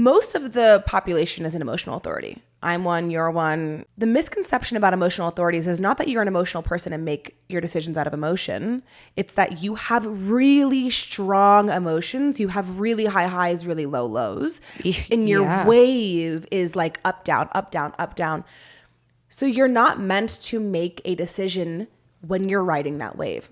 most of the population is an emotional authority. I'm one, you're one. The misconception about emotional authorities is not that you're an emotional person and make your decisions out of emotion. It's that you have really strong emotions. You have really high highs, really low lows. And your wave is like up, down, up, down, up, down. So you're not meant to make a decision when you're riding that wave.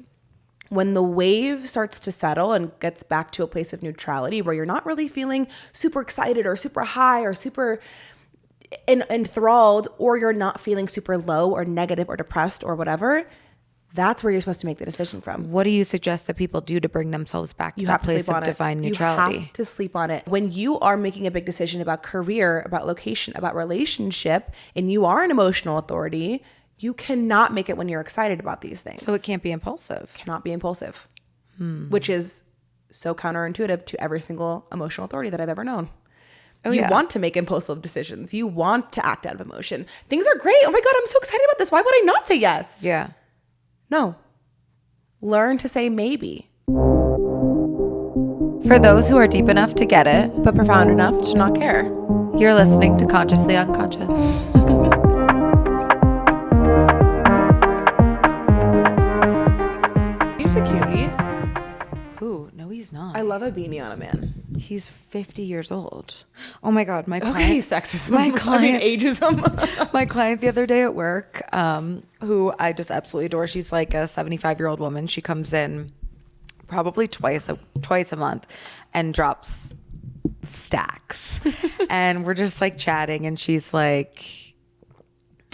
When the wave starts to settle and gets back to a place of neutrality where you're not really feeling super excited or super high or super enthralled, or you're not feeling super low or negative or depressed or whatever, that's where you're supposed to make the decision from. What do you suggest that people do to bring themselves back to that place of divine neutrality? You have to sleep on it. When you are making a big decision about career, about location, about relationship, and you are an emotional authority, you cannot make it when you're excited about these things. So it can't be impulsive. Cannot be impulsive, which is so counterintuitive to every single emotional authority that I've ever known. You want to make impulsive decisions. You want to act out of emotion. Things are great. Oh my God, I'm so excited about this. Why would I not say yes? Yeah. No. Learn to say maybe. For those who are deep enough to get it, but profound enough to not care. You're listening to Consciously Unconscious. He's a cutie. Ooh, no, he's not. I love a beanie on a man. He's 50 years old. Oh my God, my client. Okay, sexism. Ageism. My client the other day at work, who I just absolutely adore. She's like a 75-year-old woman. She comes in probably twice a month and drops stacks. And we're just like chatting, and she's like,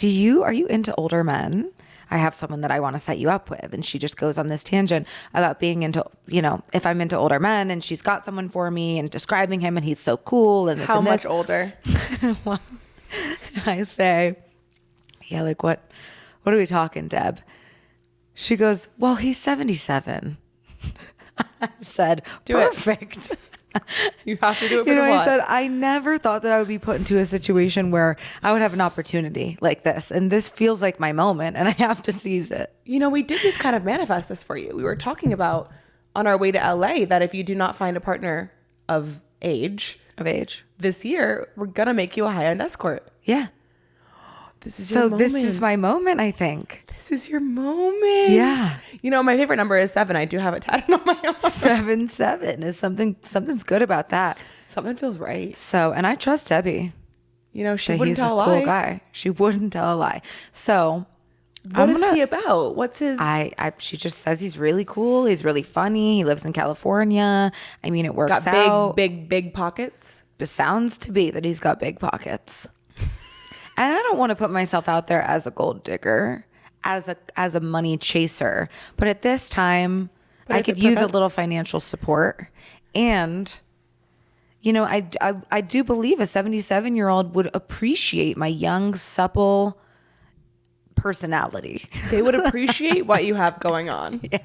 are you into older men? I have someone that I want to set you up with. And she just goes on this tangent about being into, if I'm into older men, and she's got someone for me and describing him and he's so cool. And this how and much this. older? Well, I say, yeah, like what are we talking, Deb? She goes, well, he's 77. I said, perfect. You have to do it for the plot. I said, I never thought that I would be put into a situation where I would have an opportunity like this. And this feels like my moment and I have to seize it. We did just kind of manifest this for you. We were talking about on our way to LA that if you do not find a partner of age this year, we're going to make you a high-end escort. Yeah. This is your moment. This is my moment, I think. This is your moment. Yeah. My favorite number is 7. I do have it tatted on my arm. 7 is something's good about that. Something feels right. So, and I trust Debbie. She wouldn't tell a lie. He's a cool guy. She wouldn't tell a lie. So, what is he about? What's his? She just says he's really cool. He's really funny. He lives in California. I mean, it works out. Got big pockets. It sounds to be that he's got big pockets. And I don't want to put myself out there as a gold digger, as a money chaser. But at this time, I could use a little financial support. And, I do believe a 77-year-old would appreciate my young, supple personality. They would appreciate what you have going on. Yeah.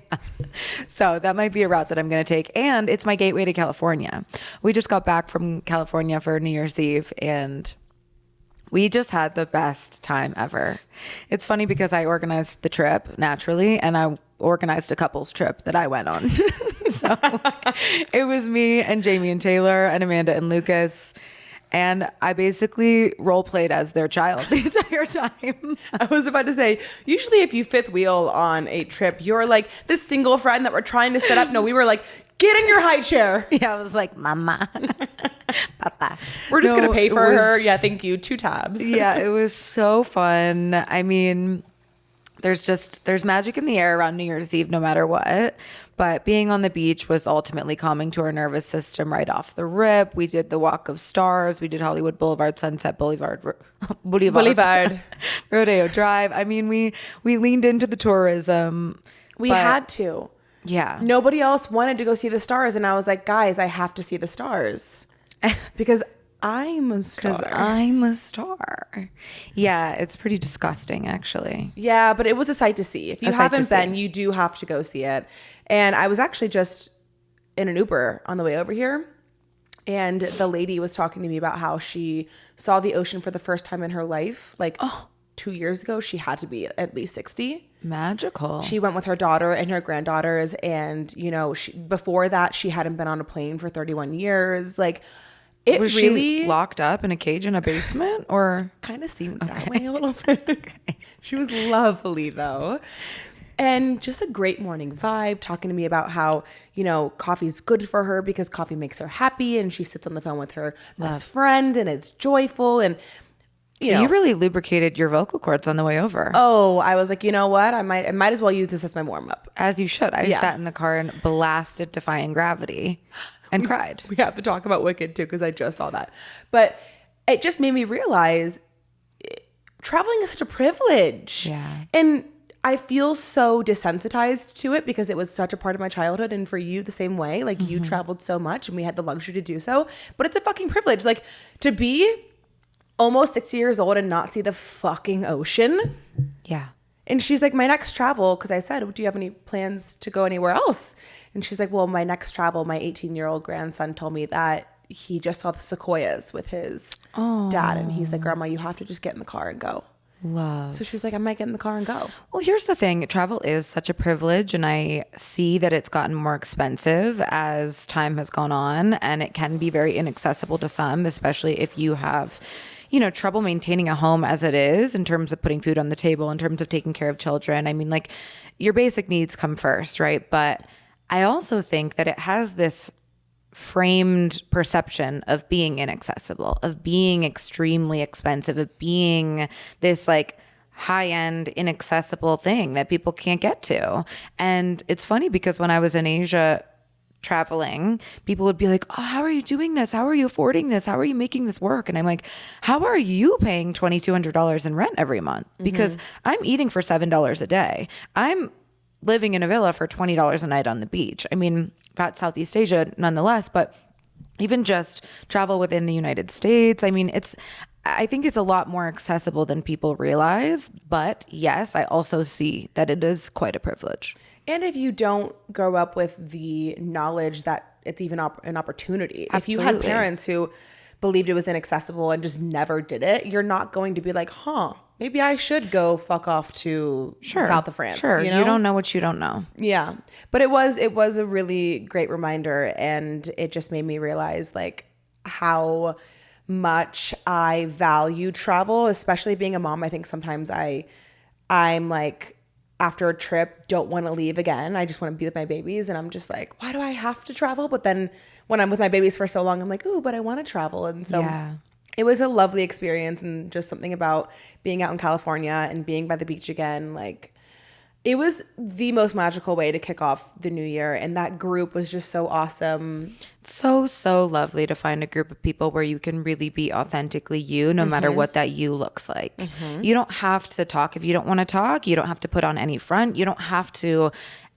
So that might be a route that I'm going to take. And it's my gateway to California. We just got back from California for New Year's Eve, and we just had the best time ever. It's funny because I organized the trip naturally, and I organized a couple's trip that I went on. So it was me and Jamie and Taylor and Amanda and Lucas. And I basically role played as their child the entire time. I was about to say, usually if you fifth wheel on a trip, you're like this single friend that we're trying to set up. No, we were like, get in your high chair. Yeah, I was like, Mama, Papa. We're just going to pay for her. Yeah, thank you. 2 tabs. Yeah, it was so fun. I mean, there's magic in the air around New Year's Eve no matter what. But being on the beach was ultimately calming to our nervous system right off the rip. We did the Walk of Stars. We did Hollywood Boulevard, Sunset Boulevard. Rodeo Drive. I mean, we leaned into the tourism. We had to. Yeah. Nobody else wanted to go see the stars. And I was like, guys, I have to see the stars. Because I'm a star. Yeah, it's pretty disgusting, actually. Yeah, but it was a sight to see. If you haven't been, you do have to go see it. And I was actually just in an Uber on the way over here. And the lady was talking to me about how she saw the ocean for the first time in her life. 2 years ago, she had to be at least 60. Magical. She went with her daughter and her granddaughters. And, before that, she hadn't been on a plane for 31 years. It Was really she locked up in a cage in a basement or? kind of seemed that way a little bit. She was lovely though. And just a great morning vibe, talking to me about how, you know, coffee's good for her because coffee makes her happy. And she sits on the phone with her best friend and it's joyful. And, You really lubricated your vocal cords on the way over. Oh, I was like, you know what? I might as well use this as my warm up. As you should. I sat in the car and blasted Defying Gravity and cried. We have to talk about Wicked too, because I just saw that. But it just made me realize traveling is such a privilege. Yeah. And I feel so desensitized to it because it was such a part of my childhood. And for you, the same way, like you traveled so much and we had the luxury to do so. But it's a fucking privilege. Like to be almost 60 years old and not see the fucking ocean. Yeah. And she's like, my next travel, because I said, do you have any plans to go anywhere else? And she's like, well, my next travel, my 18-year-old grandson told me that he just saw the sequoias with his dad. And he's like, Grandma, you have to just get in the car and go. Love. So she's like, I might get in the car and go. Well, here's the thing. Travel is such a privilege, and I see that it's gotten more expensive as time has gone on, and it can be very inaccessible to some, especially if you have, you know, trouble maintaining a home as it is in terms of putting food on the table, in terms of taking care of children. I mean, like, your basic needs come first, right? But I also think that it has this framed perception of being inaccessible, of being extremely expensive, of being this like high-end inaccessible thing that people can't get to. And it's funny because when I was in Asia traveling, people would be like, oh, how are you doing this? How are you affording this? How are you making this work? And I'm like, how are you paying $2,200 in rent every month? Because I'm eating for $7 a day. I'm living in a villa for $20 a night on the beach. I mean, that's Southeast Asia nonetheless, but even just travel within the United States, I mean, I think it's a lot more accessible than people realize. But yes, I also see that it is quite a privilege. And if you don't grow up with the knowledge that it's even an opportunity, Absolutely. if you had parents who believed it was inaccessible and just never did it, you're not going to be like, maybe I should go fuck off to south of France. Sure. You know? You don't know what you don't know. Yeah. But it was a really great reminder, and it just made me realize like how much I value travel, especially being a mom. I think sometimes I'm like, after a trip, don't want to leave again. I just want to be with my babies. And I'm just like, why do I have to travel? But then when I'm with my babies for so long, I'm like, oh, but I want to travel. And so it was a lovely experience, and just something about being out in California and being by the beach again. Like, it was the most magical way to kick off the new year. And that group was just so awesome. So lovely to find a group of people where you can really be authentically you, no matter what that you looks like. You don't have to talk if you don't want to talk. You don't have to put on any front. You don't have to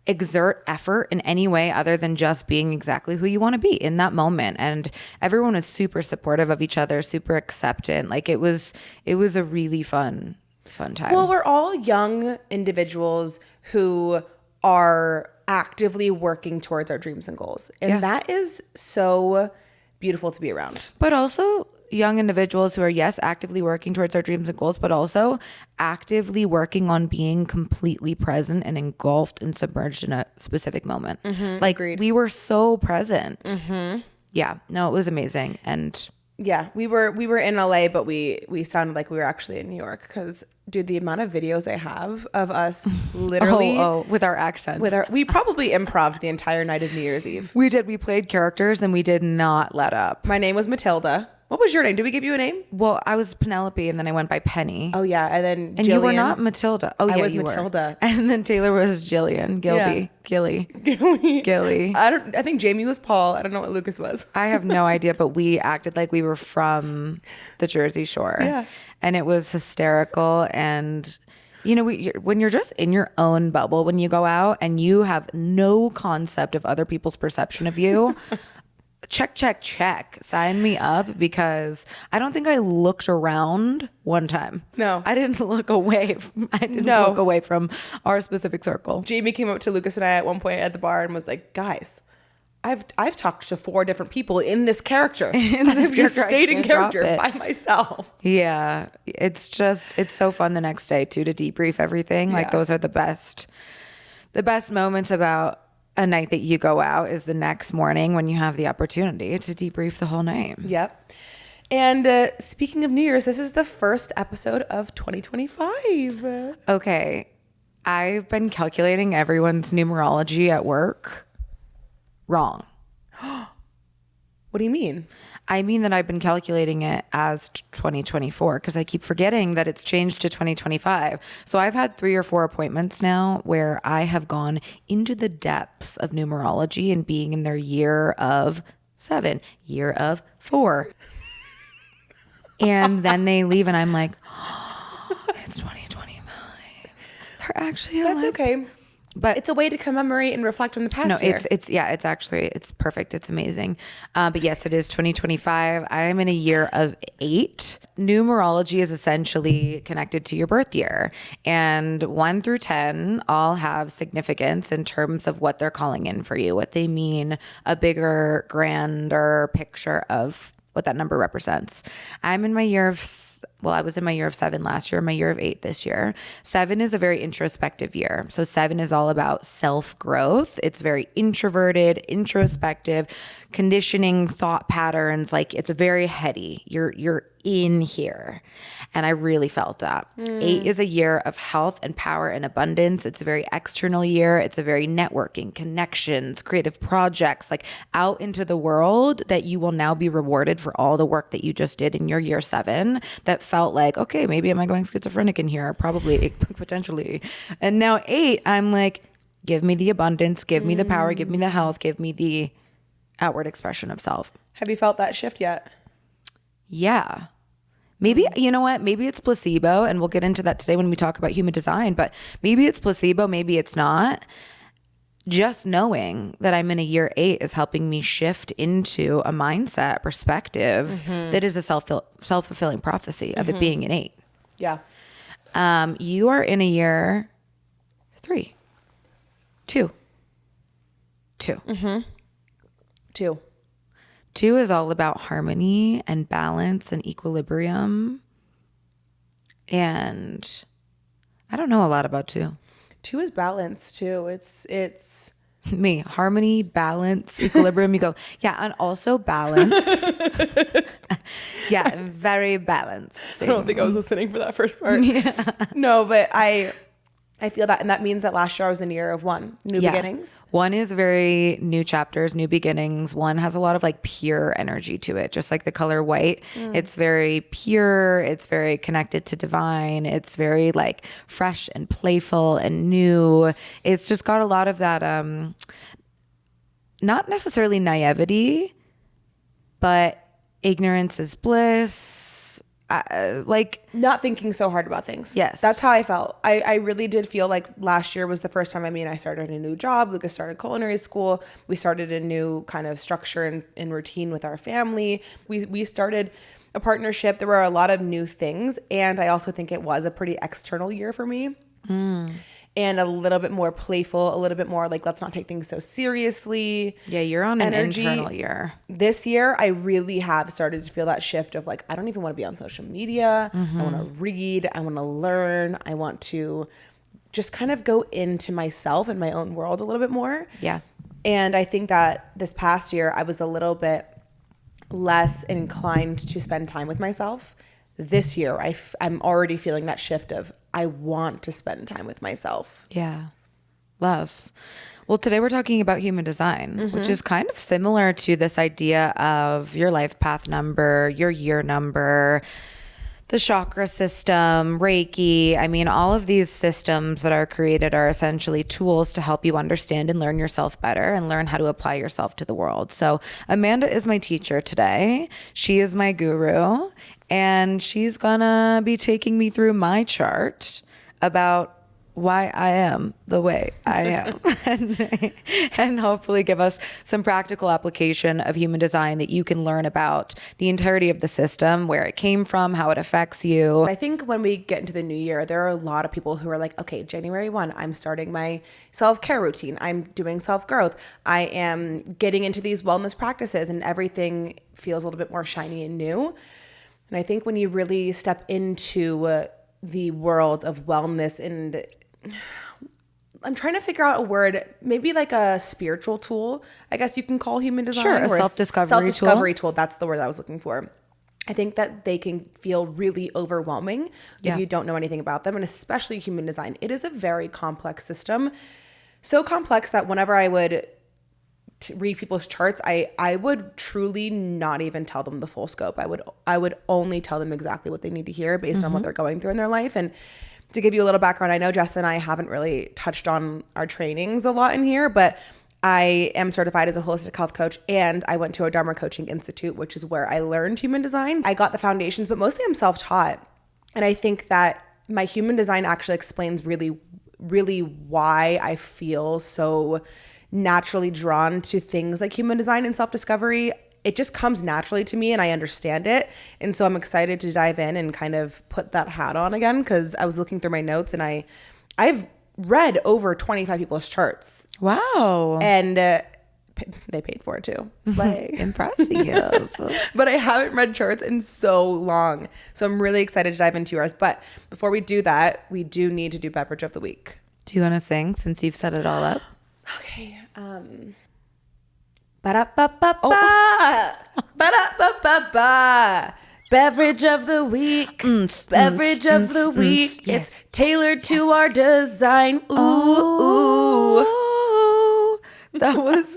exert effort in any way other than just being exactly who you want to be in that moment. And everyone was super supportive of each other, super acceptant. Like it was a really fun time. Well, we're all young individuals who are actively working towards our dreams and goals. And that is so beautiful to be around. But also young individuals who are, yes, actively working towards our dreams and goals, but also actively working on being completely present and engulfed and submerged in a specific moment. Like, agreed. We were so present. Yeah, no, it was amazing. And yeah, we were in LA, but we sounded like we were actually in New York because, dude, the amount of videos I have of us literally with our accents. We probably improv'd the entire night of New Year's Eve. We did. We played characters and we did not let up. My name was Matilda. What was your name? Did we give you a name? Well, I was Penelope, and then I went by Penny. Oh yeah, and then and Jillian. You were not Matilda. Oh yeah, I was you Matilda. Were. And then Taylor was Jillian, Gilly. I think Jamie was Paul. I don't know what Lucas was. I have no idea, but we acted like we were from the Jersey Shore. Yeah, and it was hysterical. And you know, when you're just in your own bubble, when you go out and you have no concept of other people's perception of you. Check. Sign me up, because I don't think I looked around one time. No. I didn't look away. Look away from our specific circle. Jamie came up to Lucas and I at one point at the bar and was like, guys, I've talked to 4 different people in this character. I've just stayed in character by myself. Yeah. It's so fun the next day too, to debrief everything. Like those are the best moments about a night that you go out is the next morning when you have the opportunity to debrief the whole night. Yep. And speaking of New Year's, this is the first episode of 2025. Okay. I've been calculating everyone's numerology at work wrong. What do you mean? I mean that I've been calculating it as 2024 because I keep forgetting that it's changed to 2025. So I've had 3 or 4 appointments now where I have gone into the depths of numerology and being in their year of 7, year of 4. And then they leave and I'm like, oh, it's 2025. They're actually alive. That's okay. But it's a way to commemorate and reflect on the past year. It's perfect. It's amazing. But yes, it is 2025. I am in a year of 8. Numerology is essentially connected to your birth year, and 1 through 10 all have significance in terms of what they're calling in for you, what they mean, a bigger, grander picture of what that number represents. I'm in my year of, I was in my year of 7 last year, my year of 8 this year. 7 is a very introspective year. So 7 is all about self-growth. It's very introverted, introspective, conditioning, thought patterns. Like it's very heady. You're in here. And I really felt that. 8 is a year of health and power and abundance. It's a very external year. It's a very networking, connections, creative projects, like out into the world that you will now be rewarded for all the work that you just did in your year 7 that felt like, okay, maybe am I going schizophrenic in here? Probably, potentially. And now 8, I'm like, give me the abundance, give me the power, give me the health, give me the outward expression of self. Have you felt that shift yet? Yeah. Maybe, you know what? Maybe it's placebo, and we'll get into that today when we talk about human design, but maybe it's placebo, maybe it's not. Just knowing that I'm in a year 8 is helping me shift into a mindset perspective that is a self-fulfilling prophecy of it being an 8. Yeah. You are in a year 3. 2. 2. 2. 2 is all about harmony and balance and equilibrium. And I don't know a lot about 2. 2 is balance too. It's me, harmony, balance, equilibrium. You go, yeah, and also balance. Yeah, very balanced. I don't think I was listening for that first part. Yeah. No, but I feel that, and that means that last year I was in a year of 1, new beginnings. 1 is very new chapters, new beginnings. 1 has a lot of like pure energy to it, just like the color white. It's very pure. It's very connected to divine. It's very like fresh and playful and new. It's just got a lot of that, not necessarily naivety, but ignorance is bliss. Like not thinking so hard about things. Yes. That's how I felt. I really did feel like last year was the first time. I mean, I started a new job. Lucas started culinary school. We started a new kind of structure and routine with our family. We started a partnership. There were a lot of new things. And I also think it was a pretty external year for me. And a little bit more playful, a little bit more like, let's not take things so seriously. Yeah, you're on energy. An internal year. This year, I really have started to feel that shift of like, I don't even want to be on social media. I want to read. I want to learn. I want to just kind of go into myself and my own world a little bit more. Yeah. And I think that this past year, I was a little bit less inclined to spend time with myself. This year, I'm already feeling that shift of I want to spend time with myself. Yeah. Love. Well, today we're talking about human design, which is kind of similar to this idea of your life path number, your year number, the chakra system, Reiki. I mean, all of these systems that are created are essentially tools to help you understand and learn yourself better and learn how to apply yourself to the world. So Amanda is my teacher today. She is my guru. And she's gonna be taking me through my chart about why I am the way I am and hopefully give us some practical application of human design that you can learn about the entirety of the system, where it came from, how it affects you. I think when we get into the new year, there are a lot of people who are like, okay, January 1, I'm starting my self-care routine. I'm doing self-growth. I am getting into these wellness practices and everything feels a little bit more shiny and new. And I think when you really step into the world of wellness and I'm trying to figure out a word, maybe like a spiritual tool, I guess you can call human design. Sure, a or self-discovery tool. That's the word I was looking for. I think that they can feel really overwhelming if you don't know anything about them, and especially human design. It is a very complex system. So complex that whenever I would read people's charts, I would truly not even tell them the full scope. I would only tell them exactly what they need to hear based on what they're going through in their life. And to give you a little background, I know Jessa and I haven't really touched on our trainings a lot in here, but I am certified as a holistic health coach, and I went to a Dharma Coaching Institute, which is where I learned human design. I got the foundations, but mostly I'm self-taught. And I think that my human design actually explains really, really why I feel so naturally drawn to things like human design and self-discovery. It just comes naturally to me and I understand it. And so I'm excited to dive in and kind of put that hat on again, because I was looking through my notes and I've read over 25 people's charts. Wow. And they paid for it too. Slay. Impressive. But I haven't read charts in so long. So I'm really excited to dive into yours. But before we do that, we do need to do beverage of the week. Do you want to sing since you've set it all up? Okay. Ba-da-ba-ba-ba. Ba-da-ba-ba-ba. Beverage of the week. Beverage of the week. Yes. It's tailored to our design. Ooh. That was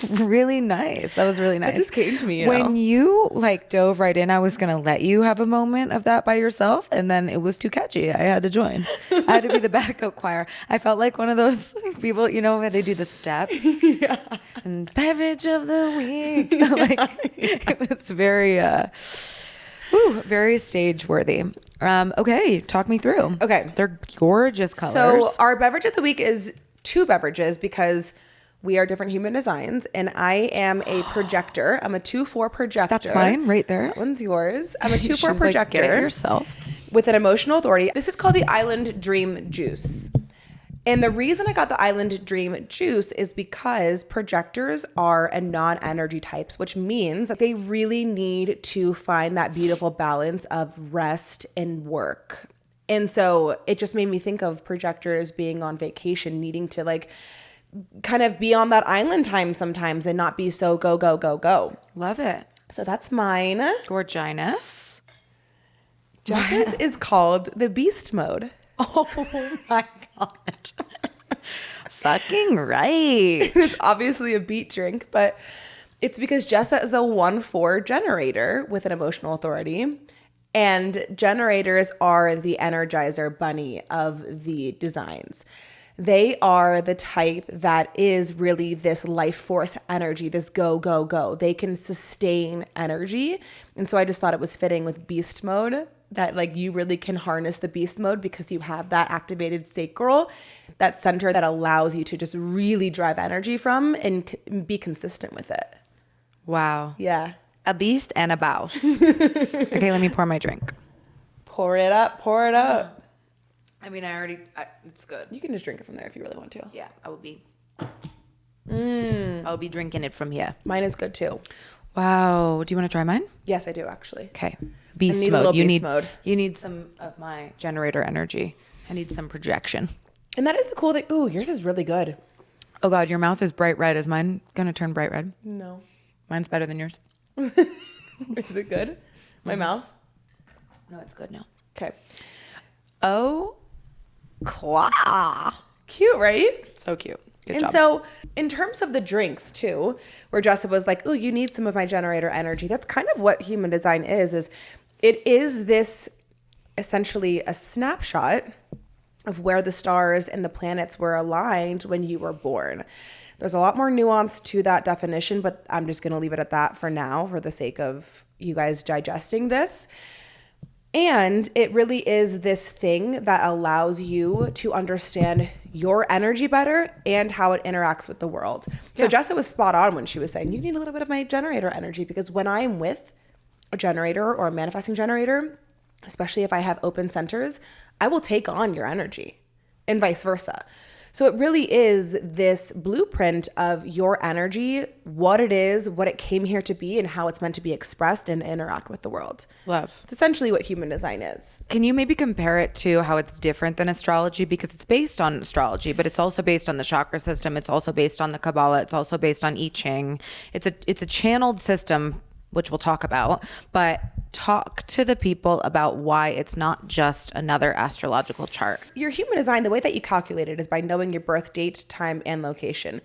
really nice. That was really nice. It just came to me, when you like dove right in, I was gonna let you have a moment of that by yourself, and then it was too catchy. I had to join. I had to be the backup choir. I felt like one of those people, you know, where they do the step. Yeah. And beverage of the week. It was very very stage worthy. Okay, talk me through. Okay. They're gorgeous colors. So our beverage of the week is 2 beverages because we are different human designs, and I am a projector. I'm a 2-4 projector. That's mine right there. That one's yours. I'm a 2-4 She was projector. like, get it yourself. With an emotional authority. This is called the Island Dream Juice. And the reason I got the Island Dream Juice is because projectors are a non-energy types, which means that they really need to find that beautiful balance of rest and work. And so it just made me think of projectors being on vacation, needing to like kind of be on that island time sometimes and not be so go, go, go, go. Love it. So that's mine. Gorginess. Jessa's is called the Beast Mode. Oh my God. Fucking right. It's obviously a beet drink, but it's because Jessa is a 1-4 generator with an emotional authority. And generators are the energizer bunny of the designs. They are the type that is really this life force energy, this go, go, go. They can sustain energy. And so I just thought it was fitting with beast mode, that like you really can harness the beast mode because you have that activated sacral, that center that allows you to just really drive energy from and be consistent with it. Wow. Yeah. A beast and a bouse. Okay, let me pour my drink. Pour it up, pour it up. I mean, it's good. You can just drink it from there if you really want to. Yeah, I'll be drinking it from here. Mine is good too. Wow. Do you want to try mine? Yes, I do actually. Okay. Beast need a mode. little You beast mode. You need some of my generator energy. I need some projection. And that is the cool thing. Ooh, yours is really good. Oh God, your mouth is bright red. Is mine gonna turn bright red? No. Mine's better than yours. Is it good? My mouth? No, it's good now. Okay. Oh, claw. Cute, right? So cute. Good And job. so in terms of the drinks too, where Jessa was like, oh, you need some of my generator energy. That's kind of what human design is it is this essentially a snapshot of where the stars and the planets were aligned when you were born. There's a lot more nuance to that definition, but I'm just going to leave it at that for now for the sake of you guys digesting this. And it really is this thing that allows you to understand your energy better and how it interacts with the world. So Jessa was spot on when she was saying, you need a little bit of my generator energy, because when I'm with a generator or a manifesting generator, especially if I have open centers, I will take on your energy and vice versa. So it really is this blueprint of your energy, what it is, what it came here to be, and how it's meant to be expressed and interact with the world. Love. It's essentially what human design is. Can you maybe compare it to how it's different than astrology? Because it's based on astrology, but it's also based on the chakra system. It's also based on the Kabbalah. It's also based on I Ching. It's a channeled system, which we'll talk about, but talk to the people about why it's not just another astrological chart. Your human design, the way that you calculate it is by knowing your birth date, time, and location.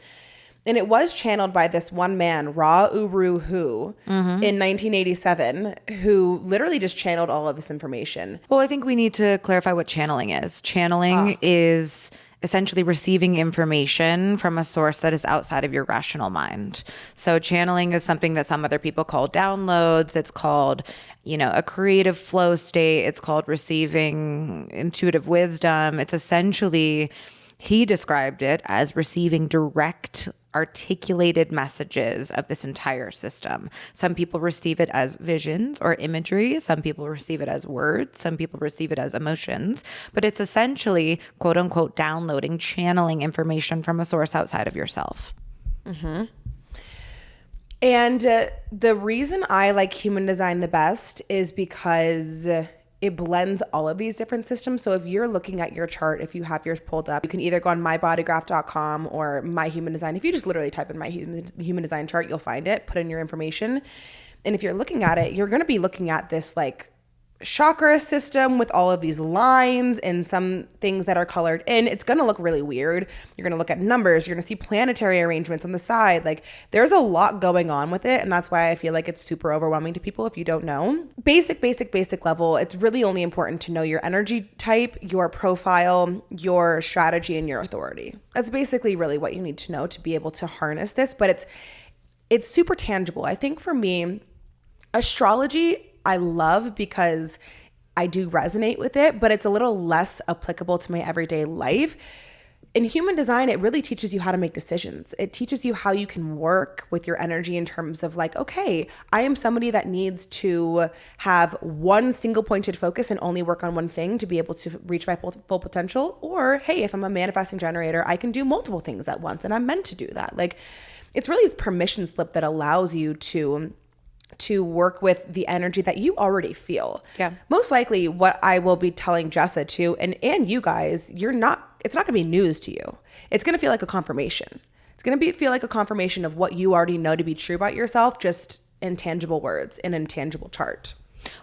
And it was channeled by this one man, Ra Uru Hu, in 1987, who literally just channeled all of this information. Well, I think we need to clarify what channeling is. Channeling is essentially receiving information from a source that is outside of your rational mind. So channeling is something that some other people call downloads. It's called, a creative flow state. It's called receiving intuitive wisdom. It's essentially, he described it as receiving direct articulated messages of this entire system. Some people receive it as visions or imagery. Some people receive it as words. Some people receive it as emotions. But it's essentially, quote unquote, downloading, channeling information from a source outside of yourself. Mm-hmm. And the reason I like human design the best is because it blends all of these different systems. So if you're looking at your chart, if you have yours pulled up, you can either go on mybodygraph.com or my human design. If you just literally type in my human design chart, you'll find it, put in your information. And if you're looking at it, you're going to be looking at this like chakra system with all of these lines and some things that are colored in. It's going to look really weird. You're going to look at numbers. You're going to see planetary arrangements on the side. Like there's a lot going on with it. And that's why I feel like it's super overwhelming to people if you don't know. Basic level, it's really only important to know your energy type, your profile, your strategy, and your authority. That's basically really what you need to know to be able to harness this. But it's super tangible. I think for me, astrology I love because I do resonate with it, but it's a little less applicable to my everyday life. In human design, it really teaches you how to make decisions. It teaches you how you can work with your energy in terms of like, okay, I am somebody that needs to have one single pointed focus and only work on one thing to be able to reach my full potential. Or, hey, if I'm a manifesting generator, I can do multiple things at once and I'm meant to do that. Like, it's really this permission slip that allows you to work with the energy that you already feel. Yeah. Most likely what I will be telling Jessa too, and you guys, it's not going to be news to you. It's going to feel like a confirmation. It's going to feel like a confirmation of what you already know to be true about yourself, just in tangible words, in a tangible chart.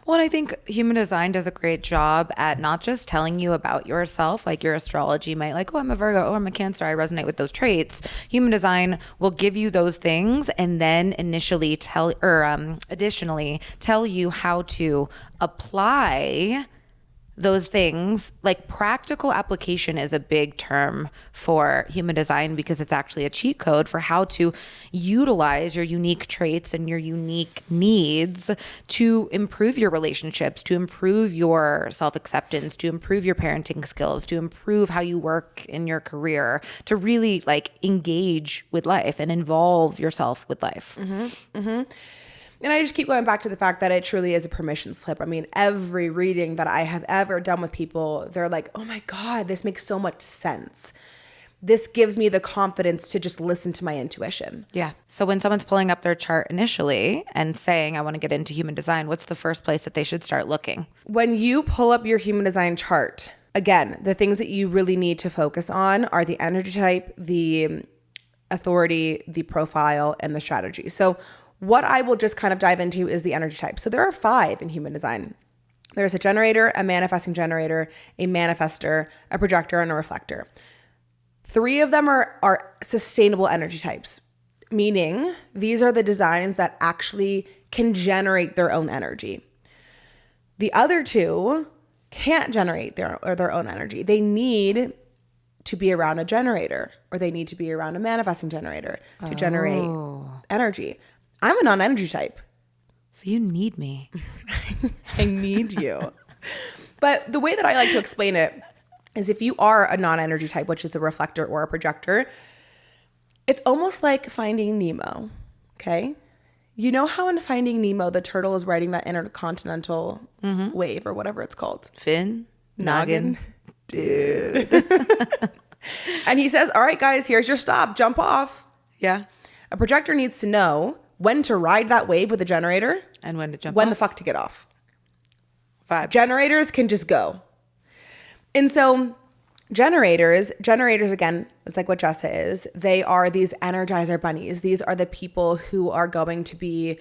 Well, and I think human design does a great job at not just telling you about yourself, like your astrology might like, oh, I'm a Virgo, oh, I'm a Cancer, I resonate with those traits. Human design will give you those things and then additionally tell you how to apply those things. Like practical application is a big term for human design because it's actually a cheat code for how to utilize your unique traits and your unique needs to improve your relationships, to improve your self-acceptance, to improve your parenting skills, to improve how you work in your career, to really like engage with life and involve yourself with life. Mm-hmm. Mm-hmm. And I just keep going back to the fact that it truly is a permission slip. I mean, every reading that I have ever done with people, they're like, oh my God, this makes so much sense. This gives me the confidence to just listen to my intuition. Yeah. So when someone's pulling up their chart initially and saying, I want to get into human design, what's the first place that they should start looking? When you pull up your human design chart, again, the things that you really need to focus on are the energy type, the authority, the profile, and the strategy. So what I will just kind of dive into is the energy type. So there are 5 in human design. There's a generator, a manifesting generator, a manifester, a projector, and a reflector. 3 of them are sustainable energy types, meaning these are the designs that actually can generate their own energy. The other 2 can't generate their own energy. They need to be around a generator, or they need to be around a manifesting generator to generate energy. I'm a non-energy type. So you need me. I need you. But the way that I like to explain it is if you are a non-energy type, which is a reflector or a projector, it's almost like Finding Nemo, okay? You know how in Finding Nemo, the turtle is riding that intercontinental wave or whatever it's called? Finn? Noggin? Dude. And he says, all right, guys, here's your stop. Jump off. Yeah. A projector needs to know when to ride that wave with a generator And when to jump when off. the fuck to get off. Vibes. Generators can just go. And so generators again, is like what Jessa is. They are these energizer bunnies. These are the people who are going to be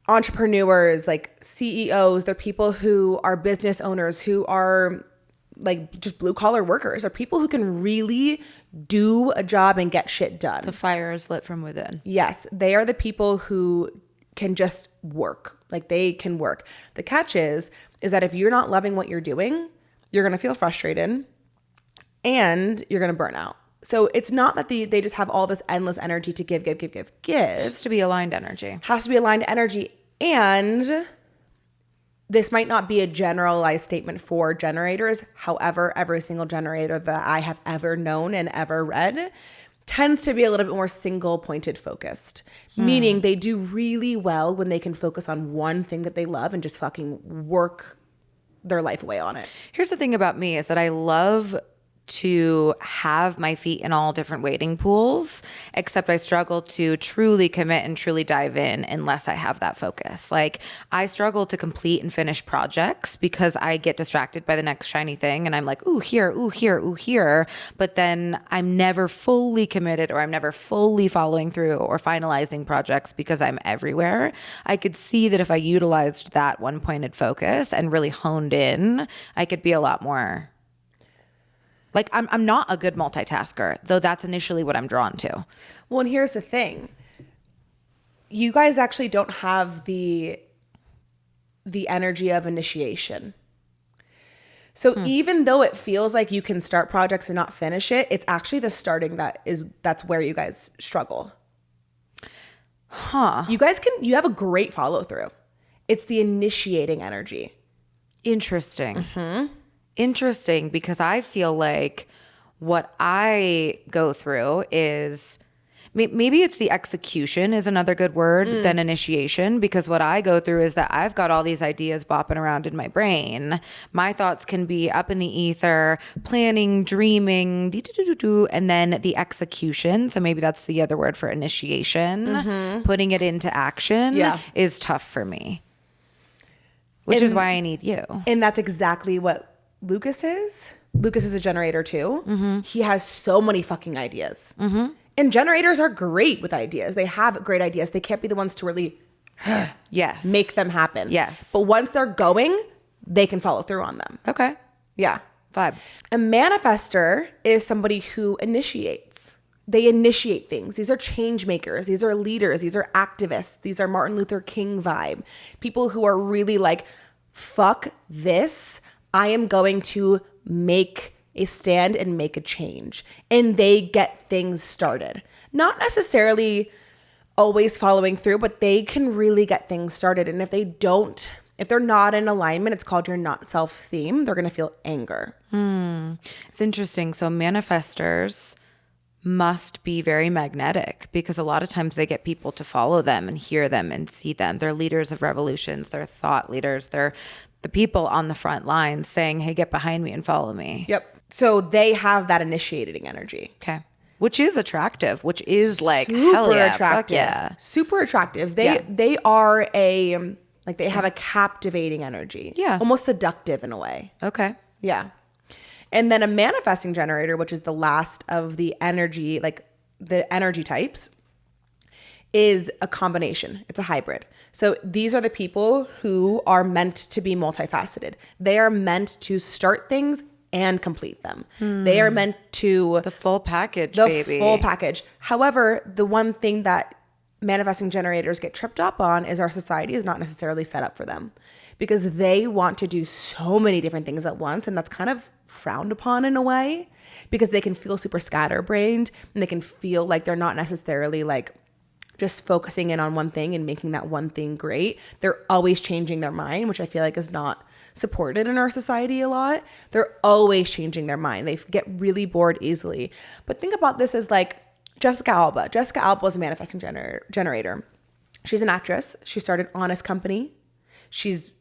entrepreneurs, like CEOs. They're people who are business owners, who are like just blue collar workers, are people who can really do a job and get shit done. The fire is lit from within. Yes, they are the people who can just work. Like they can work. The catch is that if you're not loving what you're doing, you're going to feel frustrated and you're going to burn out. So it's not that they just have all this endless energy to give. It has to be aligned energy. Has to be aligned energy. And this might not be a generalized statement for generators. However, every single generator that I have ever known and ever read tends to be a little bit more single pointed focused, meaning they do really well when they can focus on one thing that they love and just fucking work their life away on it. Here's the thing about me is that I love to have my feet in all different wading pools, except I struggle to truly commit and truly dive in unless I have that focus. Like I struggle to complete and finish projects because I get distracted by the next shiny thing and I'm like, ooh, here, ooh, here, ooh, here. But then I'm never fully committed or I'm never fully following through or finalizing projects because I'm everywhere. I could see that if I utilized that one pointed focus and really honed in, I could be a lot more. Like I'm not a good multitasker, though that's initially what I'm drawn to. Well, and here's the thing. You guys actually don't have the energy of initiation. So even though it feels like you can start projects and not finish it, it's actually the starting that's where you guys struggle. Huh. You have a great follow through. It's the initiating energy. Interesting. Mm-hmm. Interesting, because I feel like what I go through is maybe it's the execution is another good word than initiation, because what I go through is that I've got all these ideas bopping around in my brain. My thoughts can be up in the ether, planning, dreaming, and then the execution. So maybe that's the other word for initiation, putting it into action is tough for me, which is why I need you. And that's exactly what Lucas is. Lucas is a generator too. He has so many fucking ideas. And generators are great with ideas. They have great ideas. They can't be the ones to really make them happen. Yes. But once they're going, they can follow through on them. Okay. Yeah. Vibe. A manifester is somebody who initiates. They initiate things. These are change makers. These are leaders. These are activists. These are Martin Luther King vibe. People who are really like, fuck this. I am going to make a stand and make a change. And they get things started. Not necessarily always following through, but they can really get things started. And if they're not in alignment, it's called your not self theme, they're going to feel anger. It's interesting. So manifestors must be very magnetic, because a lot of times they get people to follow them and hear them and see them. They're leaders of revolutions. They're thought leaders. They're the people on the front lines saying, hey, get behind me and follow me. Yep. So they have that initiating energy. Okay. Which is attractive, which is like, super hell yeah, attractive. fuck yeah. Super attractive. They are they have a captivating energy. Yeah. Almost seductive in a way. Okay. Yeah. And then a manifesting generator, which is the last of the energy, like the energy types, is a combination. It's a hybrid. So these are the people who are meant to be multifaceted. They are meant to start things and complete them. They are meant to... The full package, the baby. full package. However, the one thing that manifesting generators get tripped up on is our society is not necessarily set up for them, because they want to do so many different things at once, and that's kind of frowned upon in a way, because they can feel super scatterbrained and they can feel like they're not necessarily like just focusing in on one thing and making that one thing great. They're always changing their mind, which I feel like is not supported in our society a lot. They're always changing their mind. They get really bored easily. But think about this as like Jessica Alba. Jessica Alba was a manifesting generator. She's an actress. She started Honest Company. She's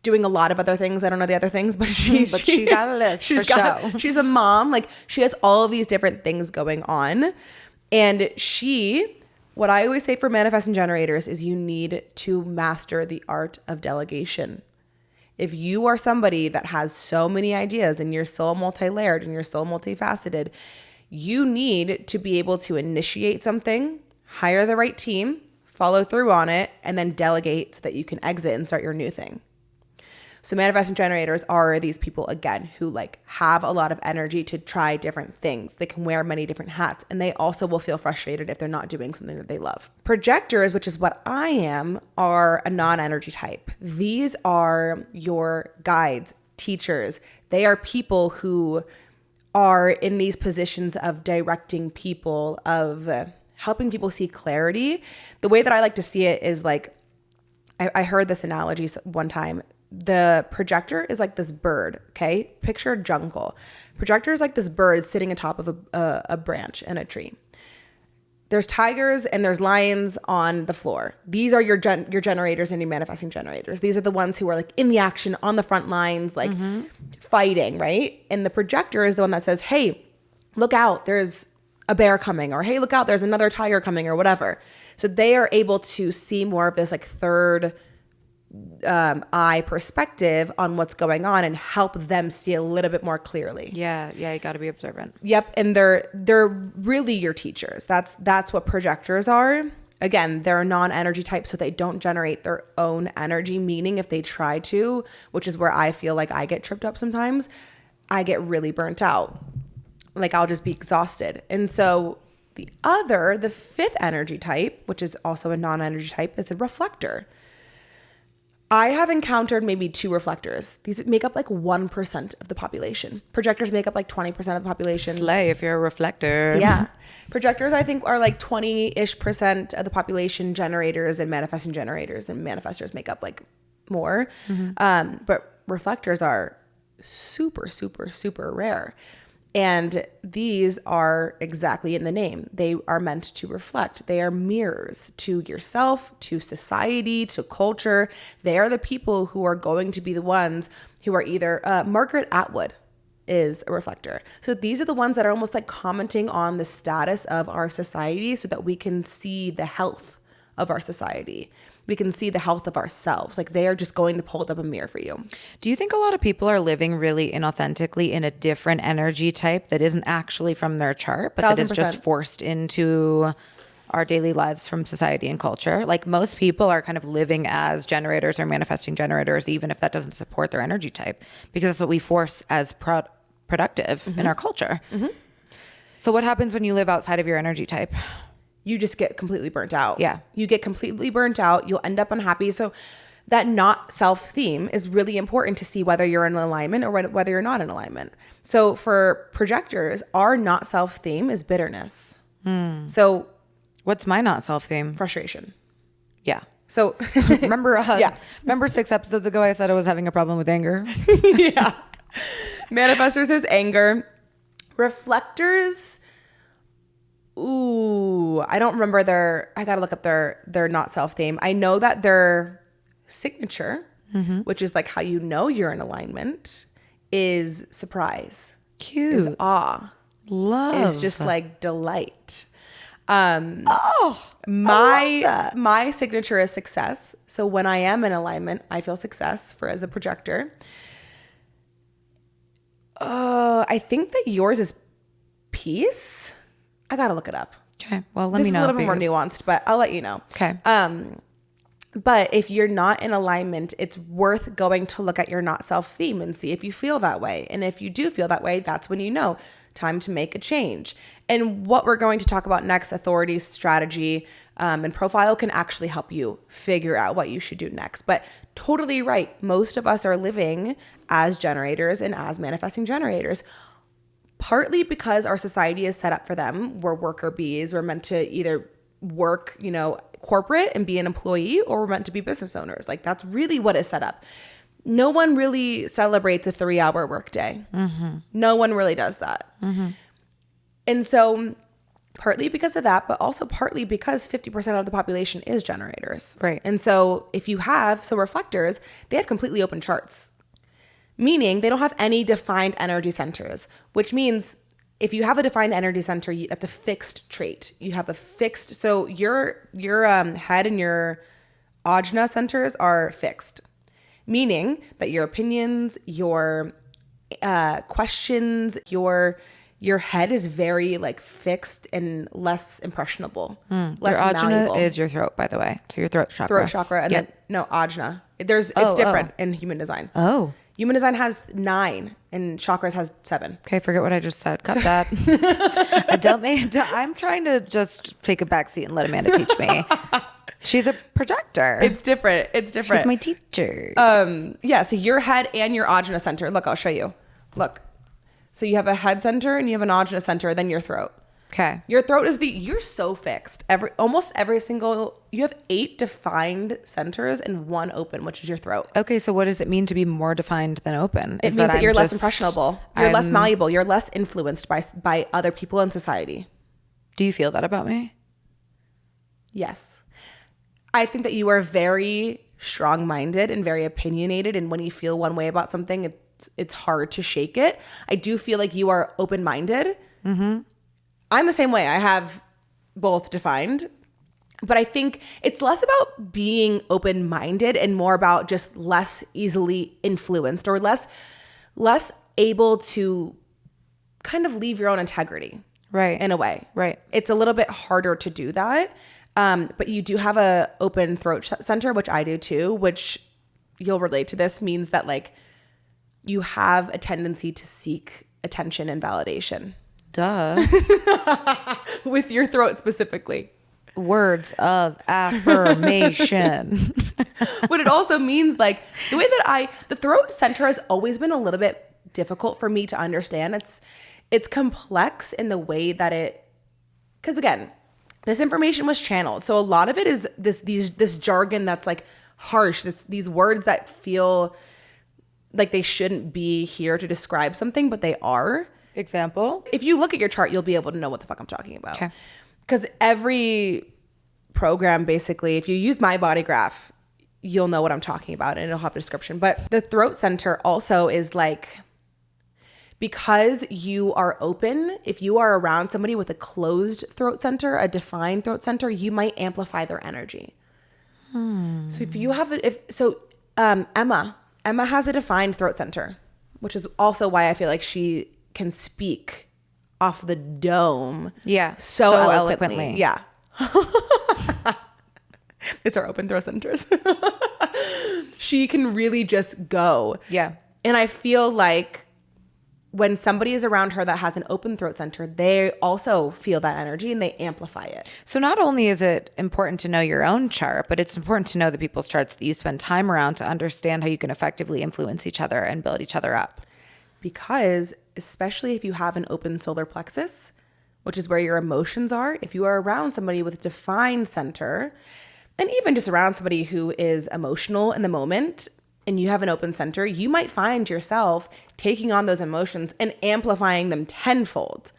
doing a lot of other things. I don't know the other things, but she got a list. She's a mom. Like, she has all of these different things going on. And what I always say for manifesting generators is you need to master the art of delegation. If you are somebody that has so many ideas and you're so multi-layered and you're so multifaceted, you need to be able to initiate something, hire the right team, follow through on it, and then delegate so that you can exit and start your new thing. So manifesting generators are these people, again, who like have a lot of energy to try different things. They can wear many different hats, and they also will feel frustrated if they're not doing something that they love. Projectors, which is what I am, are a non-energy type. These are your guides, teachers. They are people who are in these positions of directing people, of helping people see clarity. The way that I like to see it is like, I heard this analogy one time. The projector is like this bird, okay? Picture a jungle. Projector is like this bird sitting atop of a branch in a tree. There's tigers and there's lions on the floor. These are your generators and your manifesting generators. These are the ones who are like in the action, on the front lines, like fighting, right? And the projector is the one that says, hey, look out, there's a bear coming, or hey, look out, there's another tiger coming, or whatever. So they are able to see more of this like third eye perspective on what's going on and help them see a little bit more clearly. Yeah, you got to be observant. Yep, and they're really your teachers. That's what projectors are. Again, they're non-energy types, so they don't generate their own energy, meaning if they try to, which is where I feel like I get tripped up sometimes, I get really burnt out. Like, I'll just be exhausted. And so the fifth energy type, which is also a non-energy type, is a reflector. I have encountered maybe 2 reflectors. These make up like 1% of the population. Projectors make up like 20% of the population. Slay if you're a reflector. Yeah. Projectors, I think, are like 20-ish% of the population. Generators and manifesting generators and manifestors make up like more. But reflectors are super, super, super rare. And these are exactly in the name. They are meant to reflect. They are mirrors to yourself, to society, to culture. They are the people who are going to be the ones who are either Margaret Atwood is a reflector. So these are the ones that are almost like commenting on the status of our society so that we can see the health of our society. We can see the health of ourselves. Like, they are just going to hold up a mirror for you. Do you think a lot of people are living really inauthentically in a different energy type that isn't actually from their chart, but that is just forced into our daily lives from society and culture? Like, most people are kind of living as generators or manifesting generators, even if that doesn't support their energy type, because that's what we force as productive in our culture. So what happens when you live outside of your energy type? You just get completely burnt out. Yeah. You get completely burnt out. You'll end up unhappy. So that not self theme is really important to see whether you're in alignment or whether you're not in alignment. So for projectors, our not self theme is bitterness. So what's my not self theme? Frustration. Yeah. So remember us? Yeah. Remember 6 episodes ago I said I was having a problem with anger? Yeah. Manifestors is anger. Reflectors, ooh, I don't remember I got to look up their not self theme. I know that their signature, which is like how you know you're in alignment, is surprise. Cute. Is awe. Love. Is just like delight. My signature is success. So when I am in alignment, I feel success as a projector. I think that yours is peace. I gotta look it up. Okay. Well, let me know. This is a little bit more nuanced, but I'll let you know. Okay. But if you're not in alignment, it's worth going to look at your not self theme and see if you feel that way. And if you do feel that way, that's when you know time to make a change. And what we're going to talk about next, authority, strategy, and profile, can actually help you figure out what you should do next. But totally right. Most of us are living as generators and as manifesting generators, partly because our society is set up for them. We're worker bees. We're meant to either work, corporate and be an employee, or we're meant to be business owners. Like, that's really what is set up. No one really celebrates a 3-hour workday. No one really does that. And so Partly because of that, but also partly because 50% of the population is generators. Right. And so reflectors, they have completely open charts, meaning they don't have any defined energy centers, which means if you have a defined energy center, that's a fixed trait. You have a fixed, so your head and your ajna centers are fixed, meaning that your opinions, your questions, your head is very like fixed and less impressionable, less Your ajna malleable. is your throat, by the way. So your throat chakra. Throat chakra, and then no ajna. It's different in human design. Oh. Human design has 9 and chakras has 7. Okay, forget what I just said. Cut that. I'm trying to just take a back seat and let Amanda teach me. She's a projector. It's different. She's my teacher. Yeah, so your head and your ajna center. Look, I'll show you. Look. So you have a head center and you have an ajna center, then your throat. Okay. Your throat you're so fixed. You have 8 defined centers and 1 open, which is your throat. Okay, so what does it mean to be more defined than open? It means that you're less impressionable. You're less malleable. You're less influenced by other people in society. Do you feel that about me? Yes. I think that you are very strong-minded and very opinionated, and when you feel one way about something, it's hard to shake it. I do feel like you are open-minded. Mm-hmm. I'm the same way. I have both defined, but I think it's less about being open-minded and more about just less easily influenced or less able to kind of leave your own integrity. Right. In a way. Right. It's a little bit harder to do that. But you do have a open throat center, which I do too, which you'll relate to this, means that like you have a tendency to seek attention and validation. Duh. With your throat specifically. Words of affirmation. But it also means like the way that the throat center has always been a little bit difficult for me to understand. It's complex in the way that because again, this information was channeled. So a lot of it is this jargon that's like harsh. These words that feel like they shouldn't be here to describe something, but they are. Example? If you look at your chart, you'll be able to know what the fuck I'm talking about. Okay. Because every program, basically, if you use my body graph, you'll know what I'm talking about and it'll have a description. But the throat center also is like, because you are open, if you are around somebody with a closed throat center, a defined throat center, you might amplify their energy. So if you have Emma has a defined throat center, which is also why I feel like she can speak off the dome. Yeah. So eloquently. Yeah. It's our open throat centers. She can really just go. Yeah. And I feel like when somebody is around her that has an open throat center, they also feel that energy and they amplify it. So not only is it important to know your own chart, but it's important to know the people's charts that you spend time around to understand how you can effectively influence each other and build each other up. Because especially if you have an open solar plexus, which is where your emotions are, if you are around somebody with a defined center, and even just around somebody who is emotional in the moment, and you have an open center, you might find yourself taking on those emotions and amplifying them tenfold.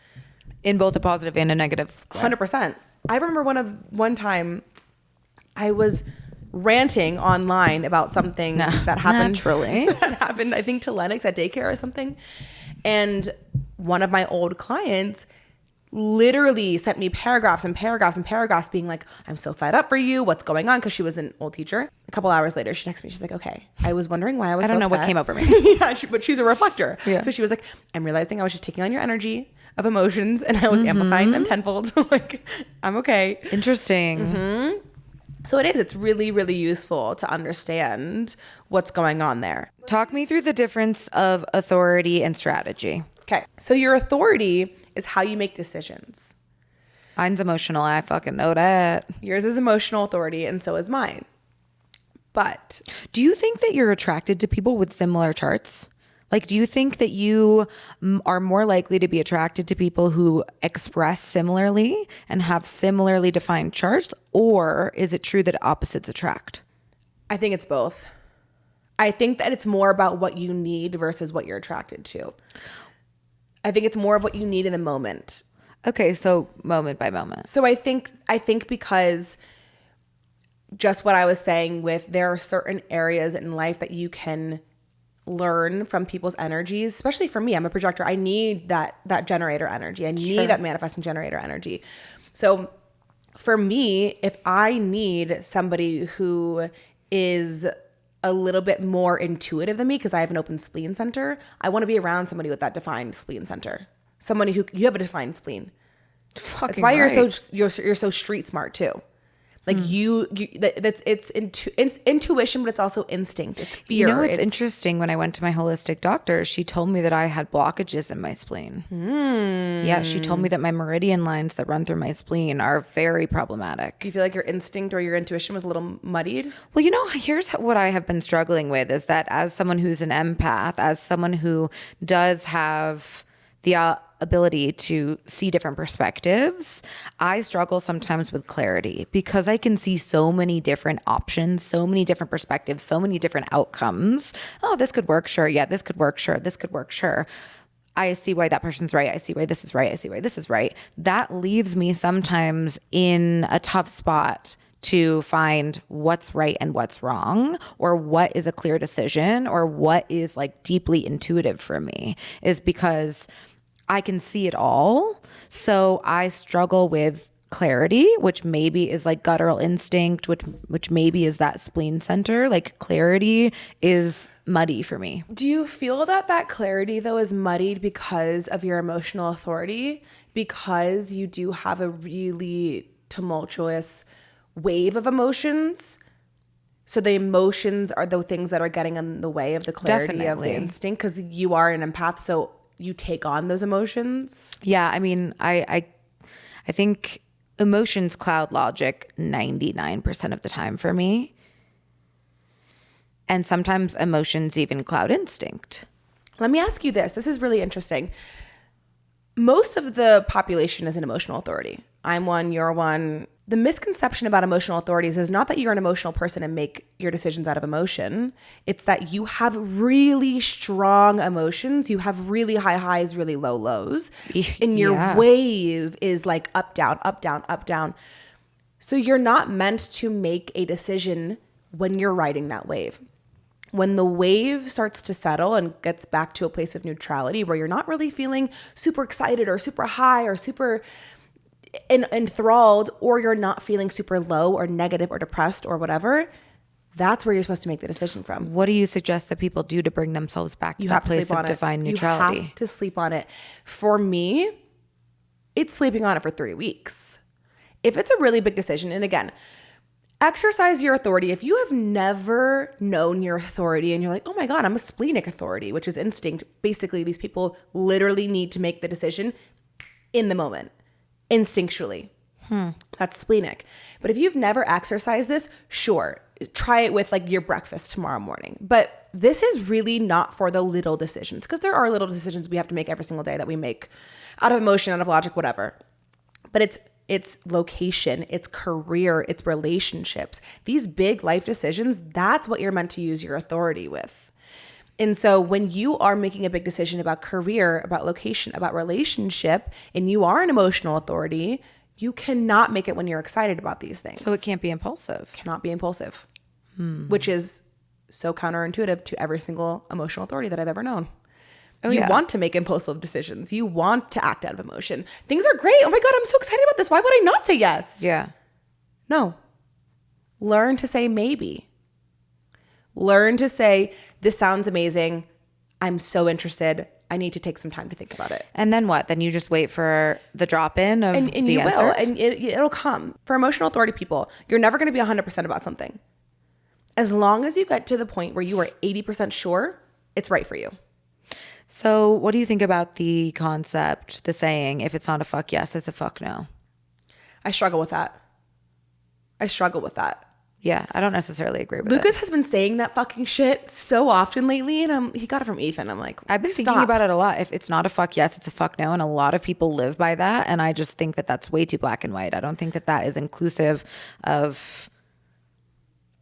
In both a positive and a negative way. 100%. I remember one time I was ranting online about something that happened. Naturally. That happened, I think, to Lennox at daycare or something. And one of my old clients literally sent me paragraphs and paragraphs and paragraphs being like, I'm so fed up for you. What's going on? Because she was an old teacher. A couple hours later, she texted me. She's like, okay, I was wondering why I was so upset. I don't know what came over me. Yeah, but she's a reflector. Yeah. So she was like, I'm realizing I was just taking on your energy of emotions and I was amplifying them tenfold. Like, I'm okay. Interesting. Mm-hmm. So it's really, really useful to understand what's going on there. Talk me through the difference of authority and strategy. Okay. So your authority is how you make decisions. Mine's emotional. I fucking know that. Yours is emotional authority and so is mine. But do you think that you're attracted to people with similar charts? Like, do you think that you are more likely to be attracted to people who express similarly and have similarly defined charts? Or is it true that opposites attract? I think it's both. I think that it's more about what you need versus what you're attracted to. I think it's more of what you need in the moment. Okay, so moment by moment. So I think because just what I was saying with there are certain areas in life that you can learn from people's energies, especially for me. I'm a projector. I need that generator energy. I need that manifesting generator energy. So for me, if I need somebody who is a little bit more intuitive than me because I have an open spleen center, I want to be around somebody with that defined spleen center. Somebody who you have a defined spleen. That's why you're so street smart too. Like it's intuition, but it's also instinct. It's fear. You know, it's interesting. When I went to my holistic doctor, she told me that I had blockages in my spleen. Yeah, she told me that my meridian lines that run through my spleen are very problematic. Do you feel like your instinct or your intuition was a little muddied? Well, you know, here's what I have been struggling with is that as someone who's an empath, as someone who does have the ability to see different perspectives, I struggle sometimes with clarity because I can see so many different options, so many different perspectives, so many different outcomes. Oh, this could work. Sure. Yeah, this could work. Sure. This could work. Sure. I see why that person's right. I see why this is right. I see why this is right. That leaves me sometimes in a tough spot to find what's right and what's wrong, or what is a clear decision, or what is like deeply intuitive for me, is because I can see it all. So I struggle with clarity, which maybe is like guttural instinct, which maybe is that spleen center. Like clarity is muddy for me. Do you feel that clarity though is muddied because of your emotional authority? Because you do have a really tumultuous wave of emotions? So the emotions are the things that are getting in the way of the clarity of the instinct, because you are an empath. So you take on those emotions? Yeah, I mean, I think emotions cloud logic 99% of the time for me. And sometimes emotions even cloud instinct. Let me ask you this. This is really interesting. Most of the population is an emotional authority. I'm one, you're one. The misconception about emotional authorities is not that you're an emotional person and make your decisions out of emotion. It's that you have really strong emotions. You have really high highs, really low lows. And your wave is like up, down, up, down, up, down. So you're not meant to make a decision when you're riding that wave. When the wave starts to settle and gets back to a place of neutrality where you're not really feeling super excited or super high or super enthralled, or you're not feeling super low or negative or depressed or whatever, that's where you're supposed to make the decision from. What do you suggest that people do to bring themselves back to that place of divine neutrality? You have to sleep on it. For me, it's sleeping on it for 3 weeks. If it's a really big decision, and again, exercise your authority. If you have never known your authority and you're like, oh my God, I'm a splenic authority, which is instinct. Basically, these people literally need to make the decision in the moment. Instinctually. That's splenic. But if you've never exercised this, sure, try it with like your breakfast tomorrow morning. But this is really not for the little decisions, because there are little decisions we have to make every single day that we make out of emotion, out of logic, whatever. But it's location, it's career, it's relationships. These big life decisions, that's what you're meant to use your authority with. And so when you are making a big decision about career, about location, about relationship, and you are an emotional authority, you cannot make it when you're excited about these things. So it can't be impulsive. Cannot be impulsive, which is so counterintuitive to every single emotional authority that I've ever known. You want to make impulsive decisions. You want to act out of emotion. Things are great. Oh my God, I'm so excited about this. Why would I not say yes? Yeah. No. Learn to say maybe. Learn to say, this sounds amazing. I'm so interested. I need to take some time to think about it. And then what? Then you just wait for the drop-in of and the you answer? will, and it'll come. For emotional authority people, you're never going to be 100% about something. As long as you get to the point where you are 80% sure, it's right for you. So what do you think about the concept, the saying, if it's not a fuck yes, it's a fuck no? I struggle with that. Yeah, I don't necessarily agree with Lucas has been saying that fucking shit so often lately, and he got it from Ethan. I'm like, I've been thinking about it a lot. If it's not a fuck yes, it's a fuck no, and a lot of people live by that, and I just think that that's way too black and white. I don't think that that is inclusive of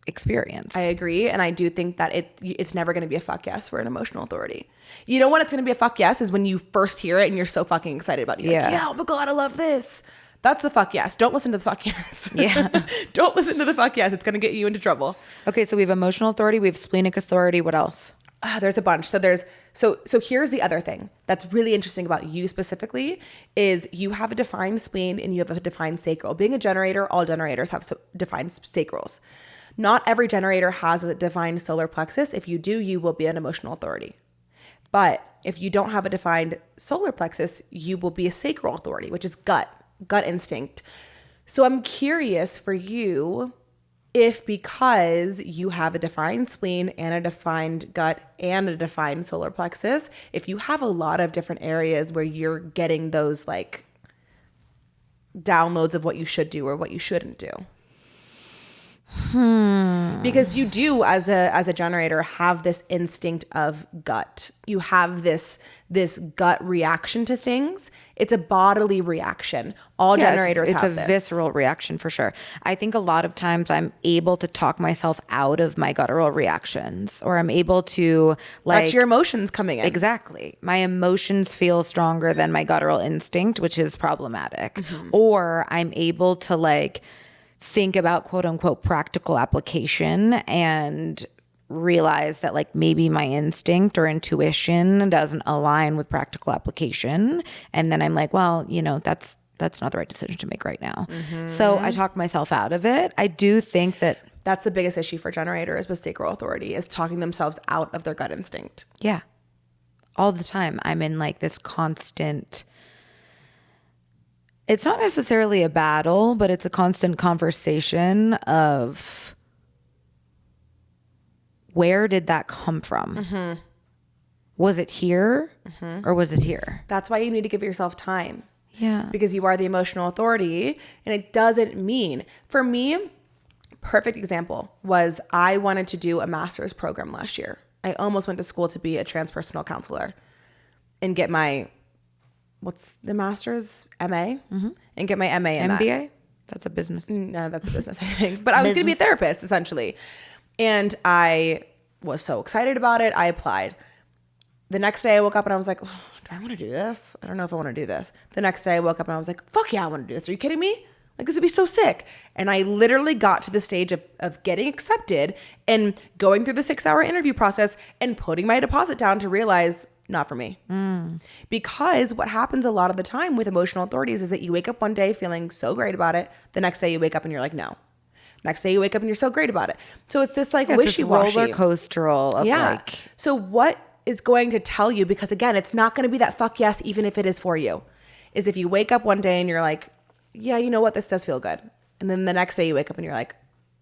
experience. I agree. And I do think that it's never going to be a fuck yes for an emotional authority. You know when it's going to be a fuck yes is when you first hear it and you're so fucking excited about it. You're like, yeah, oh my God, I love this. That's the fuck yes. Don't listen to the fuck yes. Yeah. Don't listen to the fuck yes. It's going to get you into trouble. Okay, so we have emotional authority, we have splenic authority. What else? There's a bunch. So here's the other thing that's really interesting about you specifically is you have a defined spleen and you have a defined sacral. Being a generator, all generators have defined sacrals. Not every generator has a defined solar plexus. If you do, you will be an emotional authority. But if you don't have a defined solar plexus, you will be a sacral authority, which is gut instinct. So I'm curious for you if because you have a defined spleen and a defined gut and a defined solar plexus, if you have a lot of different areas where you're getting those like downloads of what you should do or what you shouldn't do. Because you do as a generator have this instinct of gut. You have this gut reaction to things. It's a bodily reaction. All generators have this. It's a visceral reaction for sure. I think a lot of times I'm able to talk myself out of my guttural reactions, or I'm able to like. That's your emotions coming in. Exactly. My emotions feel stronger than my guttural instinct, which is problematic. Mm-hmm. Or I'm able to like think about quote unquote practical application and realize that like maybe my instinct or intuition doesn't align with practical application. And then I'm like, well, you know, that's not the right decision to make right now. Mm-hmm. So I talk myself out of it. I do think that that's the biggest issue for generators with sacral authority is talking themselves out of their gut instinct. Yeah. All the time. I'm in like this constant, it's not necessarily a battle, but it's a constant conversation of where did that come from? Mm-hmm. Was it here or was it here? That's why you need to give yourself time. Yeah. Because you are the emotional authority, and it doesn't mean, for me, perfect example was I wanted to do a master's program last year. I almost went to school to be a transpersonal counselor and get my what's the master's? MA? Mm-hmm. And get my MA in MBA? that. That's a business. No, that's a business, I think. But I was going to be a therapist, essentially. And I was so excited about it. I applied. The next day I woke up and I was like, oh, do I want to do this? I don't know if I want to do this. The next day I woke up and I was like, fuck yeah, I want to do this. Are you kidding me? Like, this would be so sick. And I literally got to the stage of getting accepted and going through the 6-hour interview process and putting my deposit down to realize not for me. Because what happens a lot of the time with emotional authorities is that you wake up one day feeling so great about it. The next day you wake up and you're like, no. Next day you wake up and you're so great about it. So it's this like wishy-washy. It's roller coaster of like. So what is going to tell you, because again, it's not going to be that fuck yes, even if it is for you, is if you wake up one day and you're like, yeah, you know what? This does feel good. And then the next day you wake up and you're like,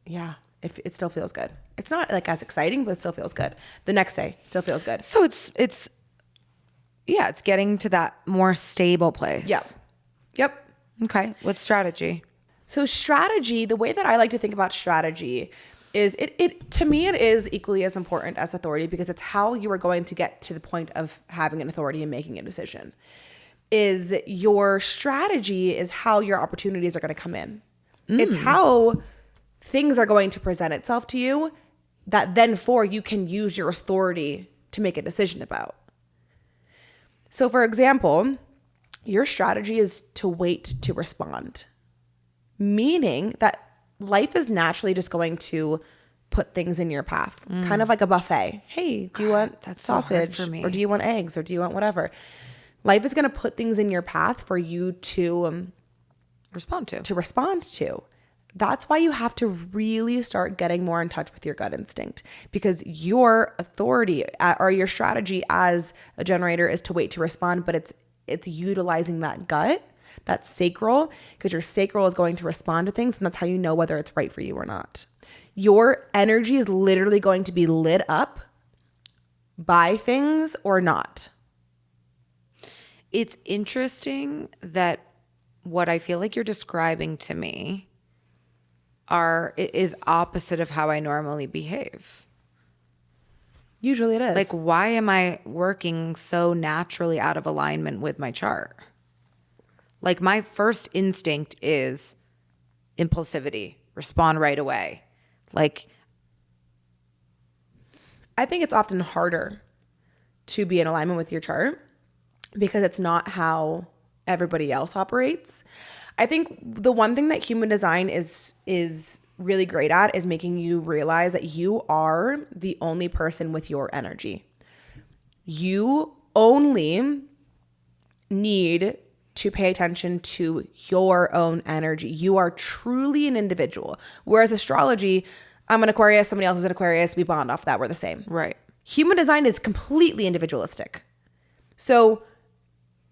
yeah, it still feels good. It's not like as exciting, but it still feels good. The next day still feels good. So it's getting to that more stable place. Yep. Okay. What's strategy? So strategy, the way that I like to think about strategy is it to me, it is equally as important as authority, because it's how you are going to get to the point of having an authority and making a decision. Is your strategy is how your opportunities are going to come in. It's how things are going to present itself to you that then you can use your authority to make a decision about. So for example, your strategy is to wait to respond, meaning that life is naturally just going to put things in your path, kind of like a buffet. Hey, do you want that sausage for me? Or do you want eggs, or do you want whatever? Life is going to put things in your path for you to respond to. That's why you have to really start getting more in touch with your gut instinct, because your authority or your strategy as a generator is to wait to respond, but it's utilizing that gut, that sacral, because your sacral is going to respond to things, and that's how you know whether it's right for you or not. Your energy is literally going to be lit up by things or not. It's interesting that what I feel like you're describing to me is opposite of how I normally behave. Usually it is. Like, why am I working so naturally out of alignment with my chart? Like, my first instinct is impulsivity, respond right away. Like, I think it's often harder to be in alignment with your chart because it's not how everybody else operates. I think the one thing that human design is really great at is making you realize that you are the only person with your energy. You only need to pay attention to your own energy. You are truly an individual. Whereas astrology, I'm an Aquarius, somebody else is an Aquarius, we bond off that, we're the same. Right. Human design is completely individualistic. So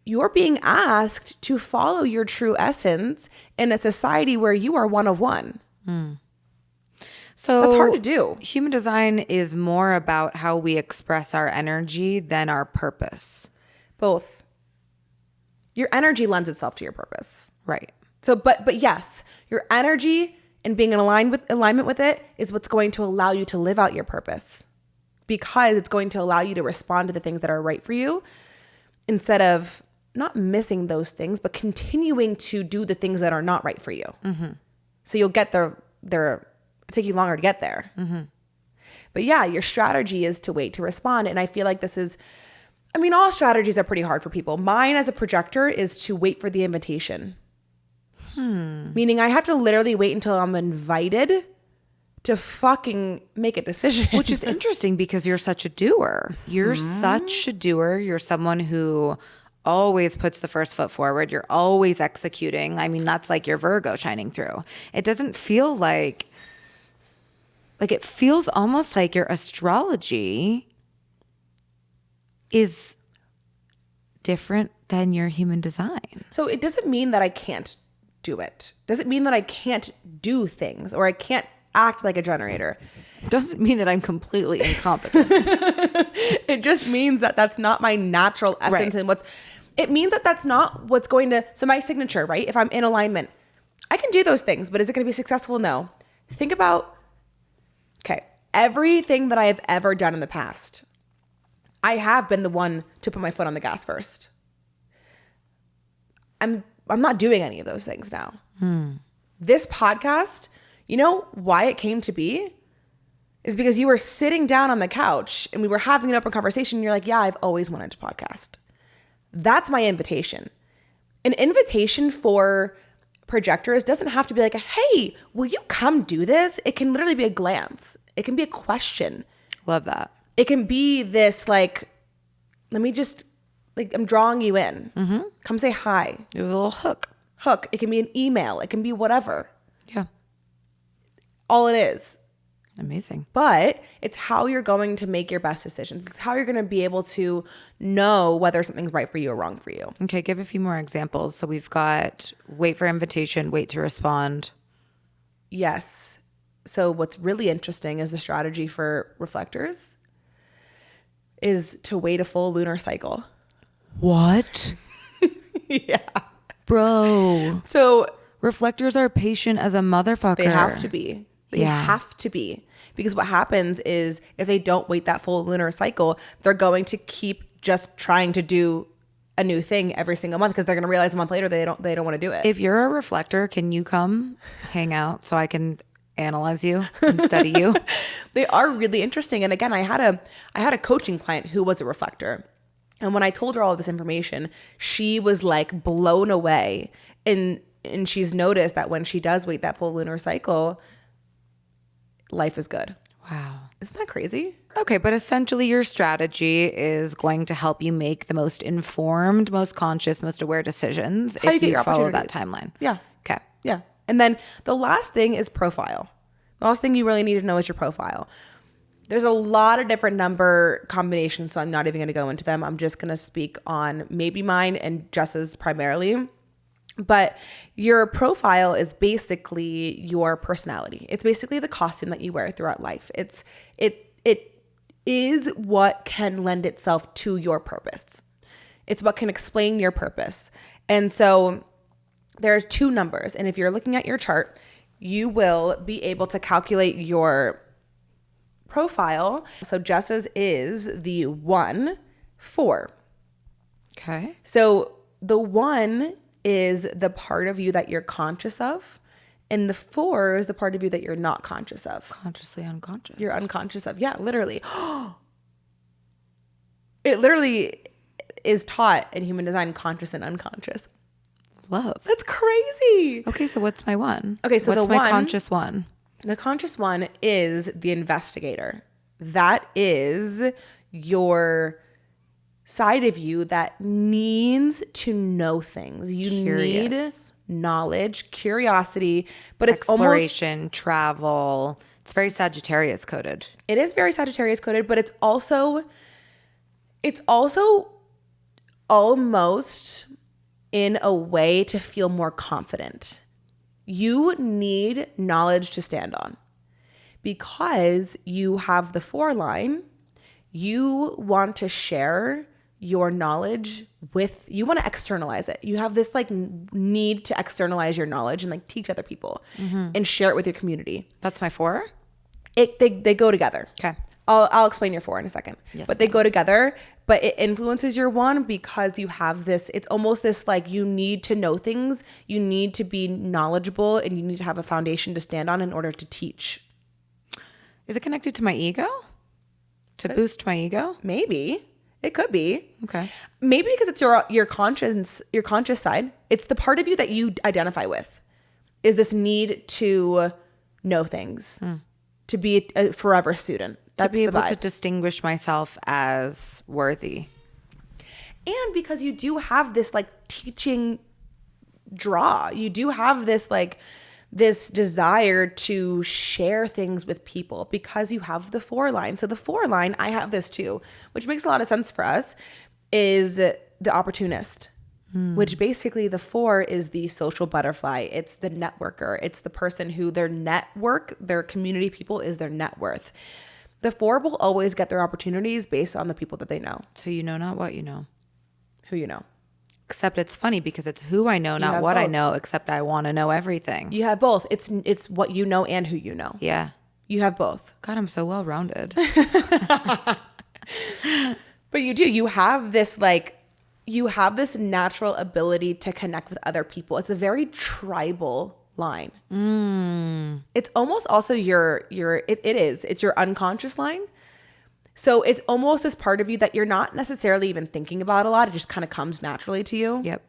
you're being asked to follow your true essence in a society where you are one of one. So that's hard to do. Human design is more about how we express our energy than our purpose. Both. Your energy lends itself to your purpose. Right. So, but yes, your energy and being in alignment with it is what's going to allow you to live out your purpose, because it's going to allow you to respond to the things that are right for you instead of not missing those things, but continuing to do the things that are not right for you. Mm-hmm. So you'll get there. It'll take you longer to get there. Mm-hmm. But yeah, your strategy is to wait to respond. And I feel like this is, I mean, all strategies are pretty hard for people. Mine as a projector is to wait for the invitation. Meaning I have to literally wait until I'm invited to fucking make a decision. Which is interesting because you're such a doer. You're such a doer. You're someone who always puts the first foot forward. You're always executing. I mean, that's like your Virgo shining through. It doesn't feel like it feels almost like your astrology is different than your human design. So it doesn't mean that I can't do it. Doesn't mean that I can't do things or I can't act like a generator. Doesn't mean that I'm completely incompetent. It just means that that's not my natural essence. Right. And it means that that's not what's going to, so my signature, right? If I'm in alignment, I can do those things, but is it going to be successful? No. Think about, okay, everything that I have ever done in the past, I have been the one to put my foot on the gas first. I'm not doing any of those things now. This podcast, you know why it came to be? Is because you were sitting down on the couch and we were having an open conversation. And you're like, yeah, I've always wanted to podcast. That's my invitation. An invitation for projectors doesn't have to be like, hey, will you come do this? It can literally be a glance. It can be a question. Love that. It can be this like, let me just, like, I'm drawing you in. Mm-hmm. Come say hi. It was a little hook. It can be an email. It can be whatever. Yeah. All it is. Amazing. But it's how you're going to make your best decisions. It's how you're going to be able to know whether something's right for you or wrong for you. Okay, give a few more examples. So we've got wait for invitation, wait to respond. Yes. So what's really interesting is the strategy for reflectors is to wait a full lunar cycle. What? Yeah. Bro. So reflectors are patient as a motherfucker. they have to be. They have to be. Because what happens is if they don't wait that full lunar cycle, they're going to keep just trying to do a new thing every single month because they're going to realize a month later they don't want to do it. If you're a reflector, can you come hang out so I can analyze you and study you? They are really interesting. And again, I had a coaching client who was a reflector. And when I told her all of this information, she was like blown away. And she's noticed that when she does wait that full lunar cycle, life is good. Wow. Isn't that crazy? Okay, but essentially your strategy is going to help you make the most informed, most conscious, most aware decisions How you if get you your follow that opportunities. timeline. Yeah. Okay. Yeah. And then the last thing is profile. The last thing you really need to know is your profile. There's a lot of different number combinations, so I'm not even going to go into them. I'm just going to speak on maybe mine and Jessa's primarily. But your profile is basically your personality. It's basically the costume that you wear throughout life. It is what can lend itself to your purpose. It's what can explain your purpose. And so there's two numbers. And if you're looking at your chart, you will be able to calculate your profile. So Jessa's is the 1-4. Okay. So the 1 is the part of you that you're conscious of And the 4 is the part of you that you're not conscious of. Consciously unconscious. You're unconscious of. Yeah, literally. It literally is taught in human design, conscious and unconscious. Love. That's crazy. Okay, so what's my 1? Okay, so what's the my 1, conscious 1? The conscious 1 is the investigator. That is your side of you that needs to know things. You Curious. need knowledge, curiosity, but it's Exploration, travel. It's very Sagittarius coded. It is very Sagittarius coded, but it's also almost in a way to feel more confident. You need knowledge to stand on because you have the 4 line. You want to share your knowledge you want to externalize it. You have this like need to externalize your knowledge and like teach other people and share it with your community. That's my 4? They go together. Okay. I'll explain your 4 in a second. Yes, but they go together, but it influences your 1 because you have this, it's almost this like you need to know things, you need to be knowledgeable, and you need to have a foundation to stand on in order to teach. Is it connected to my ego? To boost my ego? Maybe. It could be. Okay. Maybe because it's your conscious side. It's the part of you that you identify with. Is this need to know things, to be a forever student. That's to be able the vibe. to distinguish myself as worthy. And because you do have this like teaching draw, you do have this like this desire to share things with people because you have the 4 line. So the 4 line, I have this too, which makes a lot of sense for us, is the opportunist, which basically the 4 is the social butterfly. It's the networker. It's the person who their network, their community people is their net worth. The 4 will always get their opportunities based on the people that they know. So you know not what you know. Who you know. Except it's funny because it's who I know, not what I know, except I want to know everything. You have both. It's what you know and who you know. Yeah. You have both. God, I'm so well-rounded. But you do. You have this natural ability to connect with other people. It's a very tribal line. It's almost also it's your unconscious line. So it's almost this part of you that you're not necessarily even thinking about a lot. It just kind of comes naturally to you. Yep.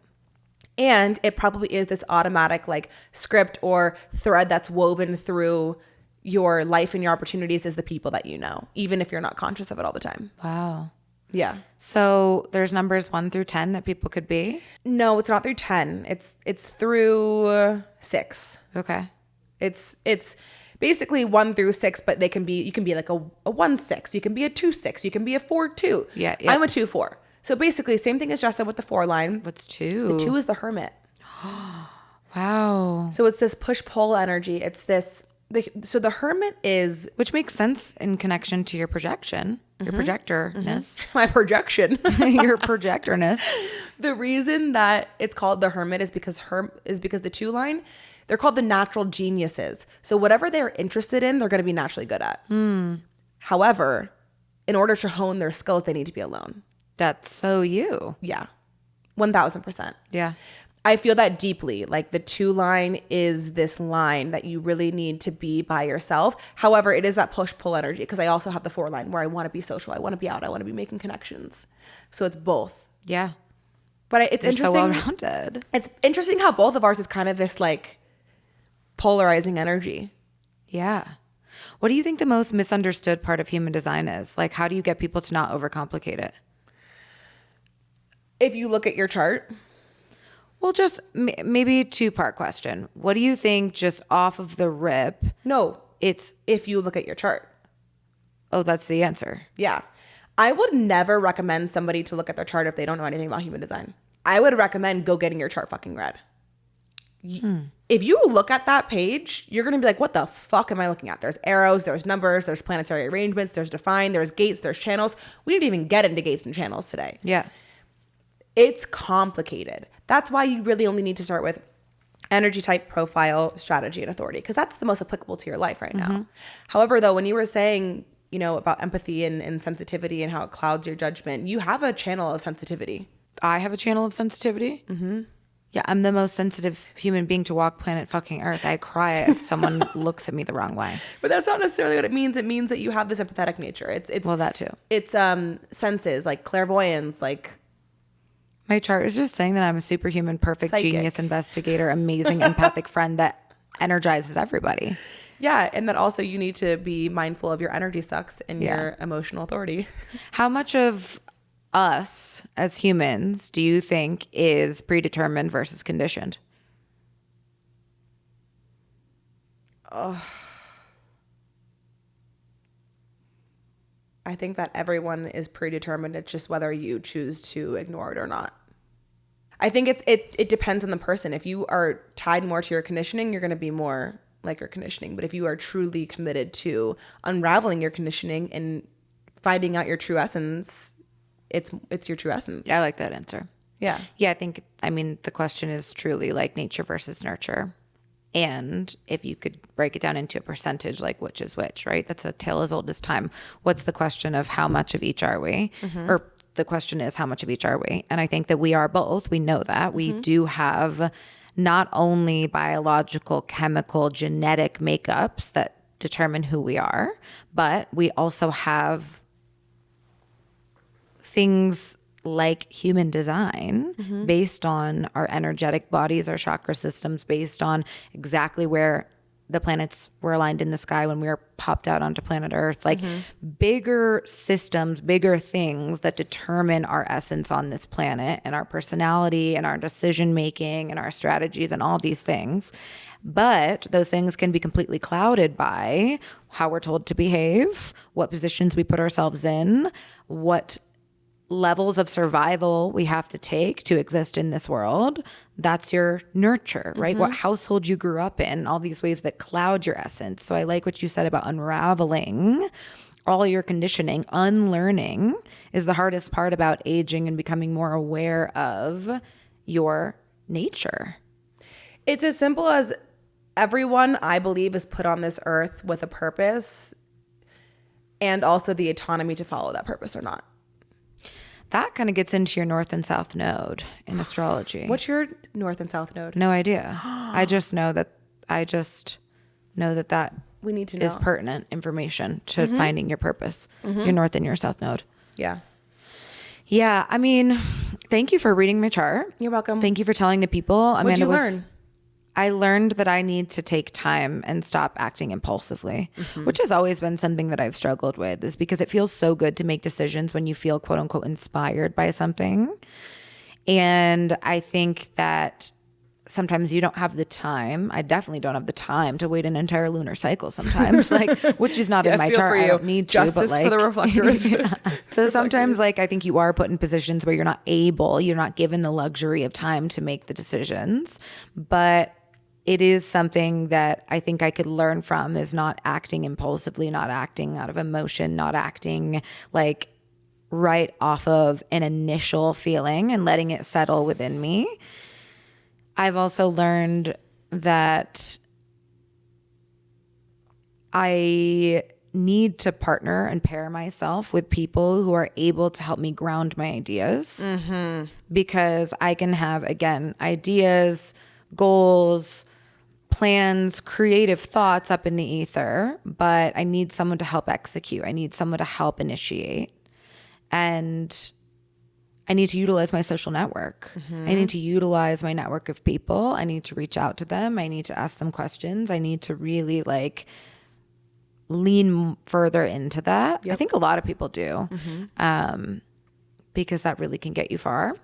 And it probably is this automatic like script or thread that's woven through your life and your opportunities is the people that you know, even if you're not conscious of it all the time. Wow. Yeah. So there's numbers 1 through 10 that people could be? No, it's not through 10. It's through 6. Okay. It's basically 1 through 6, but you can be like a 1-6. You can be a 2-6. You can be a 4-2. Yeah. I'm a 2-4. So basically same thing as Jessa with the 4 line. What's 2? The 2 is the hermit. Wow. So it's this push-pull energy. It's this, so the hermit is... Which makes sense in connection to your projection, your projectorness. My projection. Your projectorness. The reason that it's called the hermit is because the 2 line, they're called the natural geniuses. So whatever they're interested in, they're going to be naturally good at. However, in order to hone their skills, they need to be alone. That's so you. Yeah. 1000%. Yeah. I feel that deeply. Like the 2 line is this line that you really need to be by yourself. However, it is that push-pull energy because I also have the 4 line where I want to be social. I want to be out. I want to be making connections. So it's both. Yeah. But it's interesting. So well-rounded. It's interesting how both of ours is kind of this like polarizing energy. Yeah. What do you think the most misunderstood part of human design is? Like, how do you get people to not overcomplicate it? If you look at your chart. Well, just maybe a 2-part question. What do you think just off of the rip? No, it's if you look at your chart. Oh, that's the answer. Yeah. I would never recommend somebody to look at their chart if they don't know anything about human design. I would recommend go getting your chart fucking read. If you look at that page, you're going to be like, what the fuck am I looking at? There's arrows, there's numbers, there's planetary arrangements, there's define, there's gates, there's channels. We didn't even get into gates and channels today. Yeah. It's complicated. That's why you really only need to start with energy type, profile, strategy, and authority, because that's the most applicable to your life right now. However, though, when you were saying, about empathy and sensitivity and how it clouds your judgment, you have a channel of sensitivity. I have a channel of sensitivity? Yeah, I'm the most sensitive human being to walk planet fucking Earth. I cry if someone looks at me the wrong way. But that's not necessarily what it means. It means that you have this empathetic nature. It's Well, that too. It's senses, like clairvoyance, like My chart is just saying that I'm a superhuman, perfect psychic. genius investigator, amazing empathic friend that energizes everybody. Yeah, and that also you need to be mindful of your energy sucks and your emotional authority. How much of us as humans do you think is predetermined versus conditioned? I think that everyone is predetermined. It's just whether you choose to ignore it or not. I think it depends on the person. If you are tied more to your conditioning, you're going to be more like your conditioning. But if you are truly committed to unraveling your conditioning and finding out your true essence, it's your true essence. I like that answer. Yeah. Yeah, I mean, the question is truly like nature versus nurture. And if you could break it down into a percentage, like which is which, right? That's a tale as old as time. What's the question of how much of each are we? Or the question is how much of each are we? And I think that we are both. We know that. We do have not only biological, chemical, genetic makeups that determine who we are, but we also have things like human design based on our energetic bodies, our chakra systems, based on exactly where the planets were aligned in the sky when we were popped out onto planet Earth, like bigger systems, bigger things that determine our essence on this planet and our personality and our decision making and our strategies and all these things. But those things can be completely clouded by how we're told to behave, what positions we put ourselves in, what levels of survival we have to take to exist in this world. That's your nurture, right? What household you grew up in, all these ways that cloud your essence. So I like what you said about unraveling all your conditioning. Unlearning is the hardest part about aging and becoming more aware of your nature. It's as simple as everyone, I believe, is put on this earth with a purpose and also the autonomy to follow that purpose or not. That kind of gets into your north and south node in astrology. What's your north and south node? No idea. I just know that that We need to know. is pertinent information to finding your purpose, your north and your south node. Yeah. Yeah. I mean, thank you for reading my chart. You're welcome. Thank you for telling the people. What'd you learn? I learned that I need to take time and stop acting impulsively, which has always been something that I've struggled with, is because it feels so good to make decisions when you feel quote unquote inspired by something. And I think that sometimes you don't have the time. I definitely don't have the time to wait an entire lunar cycle sometimes, like, which is not in my chart. I don't need Justice to, but like, for the reflectors. So sometimes, like, I think you are put in positions where you're not given the luxury of time to make the decisions. But it is something that I think I could learn from, is not acting impulsively, not acting out of emotion, not acting like right off of an initial feeling and letting it settle within me. I've also learned that I need to partner and pair myself with people who are able to help me ground my ideas, because I can have, again, ideas, goals, plans, creative thoughts up in the ether, but I need someone to help execute. I need someone to help initiate. And I need to utilize my social network. I need to utilize my network of people. I need to reach out to them. I need to ask them questions. I need to really like lean further into that. I think a lot of people do, because that really can get you far.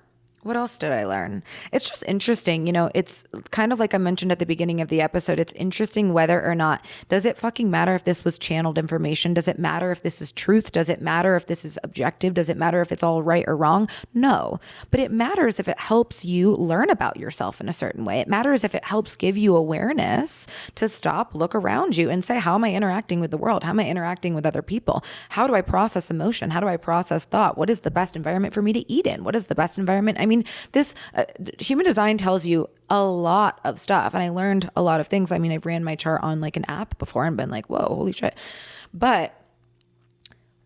What else did I learn? It's just interesting. You know, it's kind of like I mentioned at the beginning of the episode. It's interesting whether or not, does it fucking matter if this was channeled information? Does it matter if this is truth? Does it matter if this is objective? Does it matter if it's all right or wrong? No, but it matters if it helps you learn about yourself in a certain way. It matters if it helps give you awareness to stop, look around you and say, how am I interacting with the world? How am I interacting with other people? How do I process emotion? How do I process thought? What is the best environment for me to eat in? What is the best environment? I mean, this human design tells you a lot of stuff, and I learned a lot of things. I mean, I've ran my chart on like an app before and been like, whoa, holy shit. But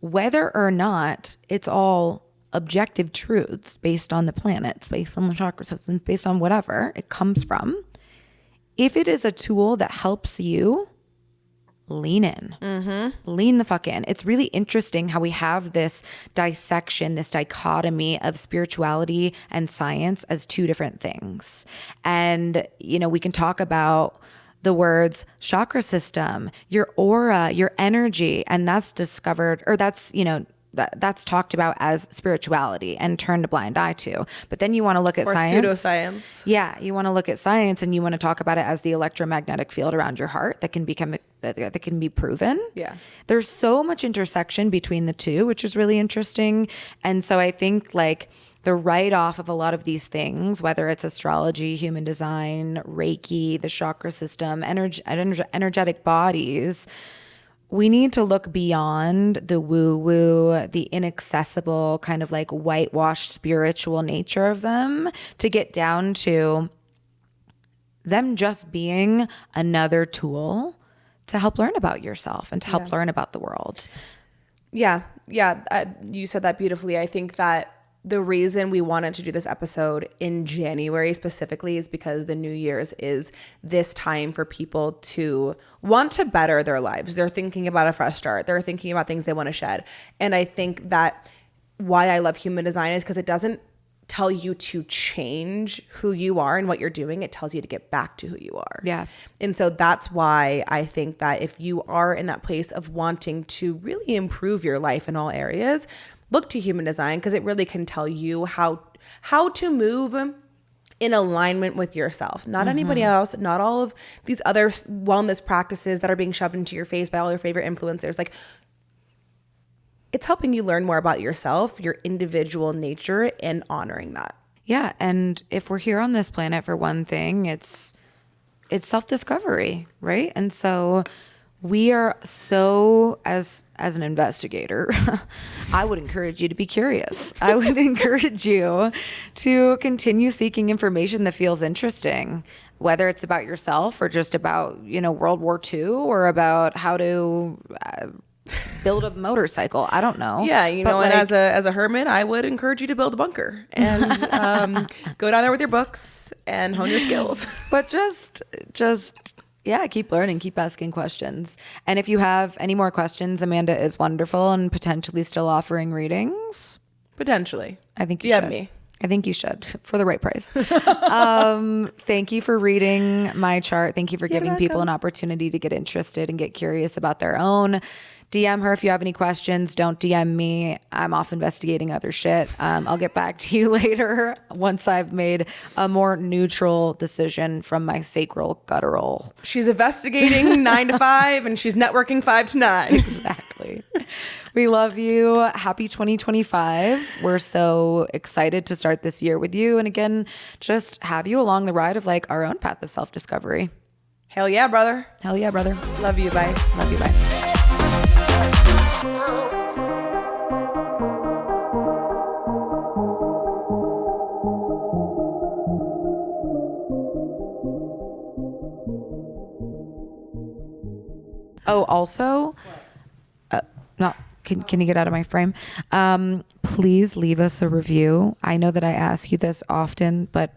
whether or not it's all objective truths based on the planets, based on the chakra system, based on whatever it comes from. If it is a tool that helps you, lean in. Lean the fuck in. It's really interesting how we have this dissection, this dichotomy of spirituality and science as two different things. And, you know, we can talk about the words chakra system, your aura, your energy, and that's discovered, or that's, you know, that's talked about as spirituality and turned a blind eye to. But then you want to look at science. Pseudoscience. Yeah, you want to look at science and you want to talk about it as the electromagnetic field around your heart that can become that can be proven. Yeah. There's so much intersection between the two, which is really interesting. And so I think like the write-off of a lot of these things, whether it's astrology, human design, Reiki, the chakra system, energetic bodies, we need to look beyond the woo-woo, the inaccessible kind of like whitewashed spiritual nature of them to get down to them just being another tool to help learn about yourself and to help learn about the world. Yeah. You said that beautifully. I think that the reason we wanted to do this episode in January specifically is because the New Year's is this time for people to want to better their lives. They're thinking about a fresh start. They're thinking about things they want to shed. And I think that why I love human design is because it doesn't tell you to change who you are and what you're doing. It tells you to get back to who you are. Yeah. And so that's why I think that if you are in that place of wanting to really improve your life in all areas, look to human design, because it really can tell you how to move in alignment with yourself, not anybody else, not all of these other wellness practices that are being shoved into your face by all your favorite influencers. Like, it's helping you learn more about yourself, your individual nature, and honoring that. Yeah. And if we're here on this planet for one thing, it's self-discovery, right? And so we are so, as an investigator, I would encourage you to be curious. I would encourage you to continue seeking information that feels interesting, whether it's about yourself or just about, you know, World War II or about how to build a motorcycle. I don't know. Yeah, you know, like, and as a hermit, I would encourage you to build a bunker and go down there with your books and hone your skills. But just yeah, keep learning, keep asking questions. And if you have any more questions, Amanda is wonderful and potentially still offering readings. Potentially. I think you DM should. me. I think you should, for the right price. Thank you for reading my chart. Thank you for giving people an opportunity to get interested and get curious about their own. DM her if you have any questions. Don't DM me. I'm off investigating other shit. I'll get back to you later once I've made a more neutral decision from my sacral guttural. She's investigating 9 to 5 and she's networking 5 to 9. Exactly. We love you. Happy 2025. We're so excited to start this year with you. And again, just have you along the ride of like our own path of self-discovery. Hell yeah, brother. Hell yeah, brother. Love you. Bye. Love you. Bye. Oh, also, can you get out of my frame? Please leave us a review. I know that I ask you this often, but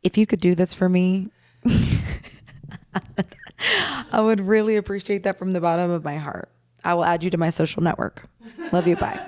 if you could do this for me, I would really appreciate that from the bottom of my heart. I will add you to my social network. Love you. Bye.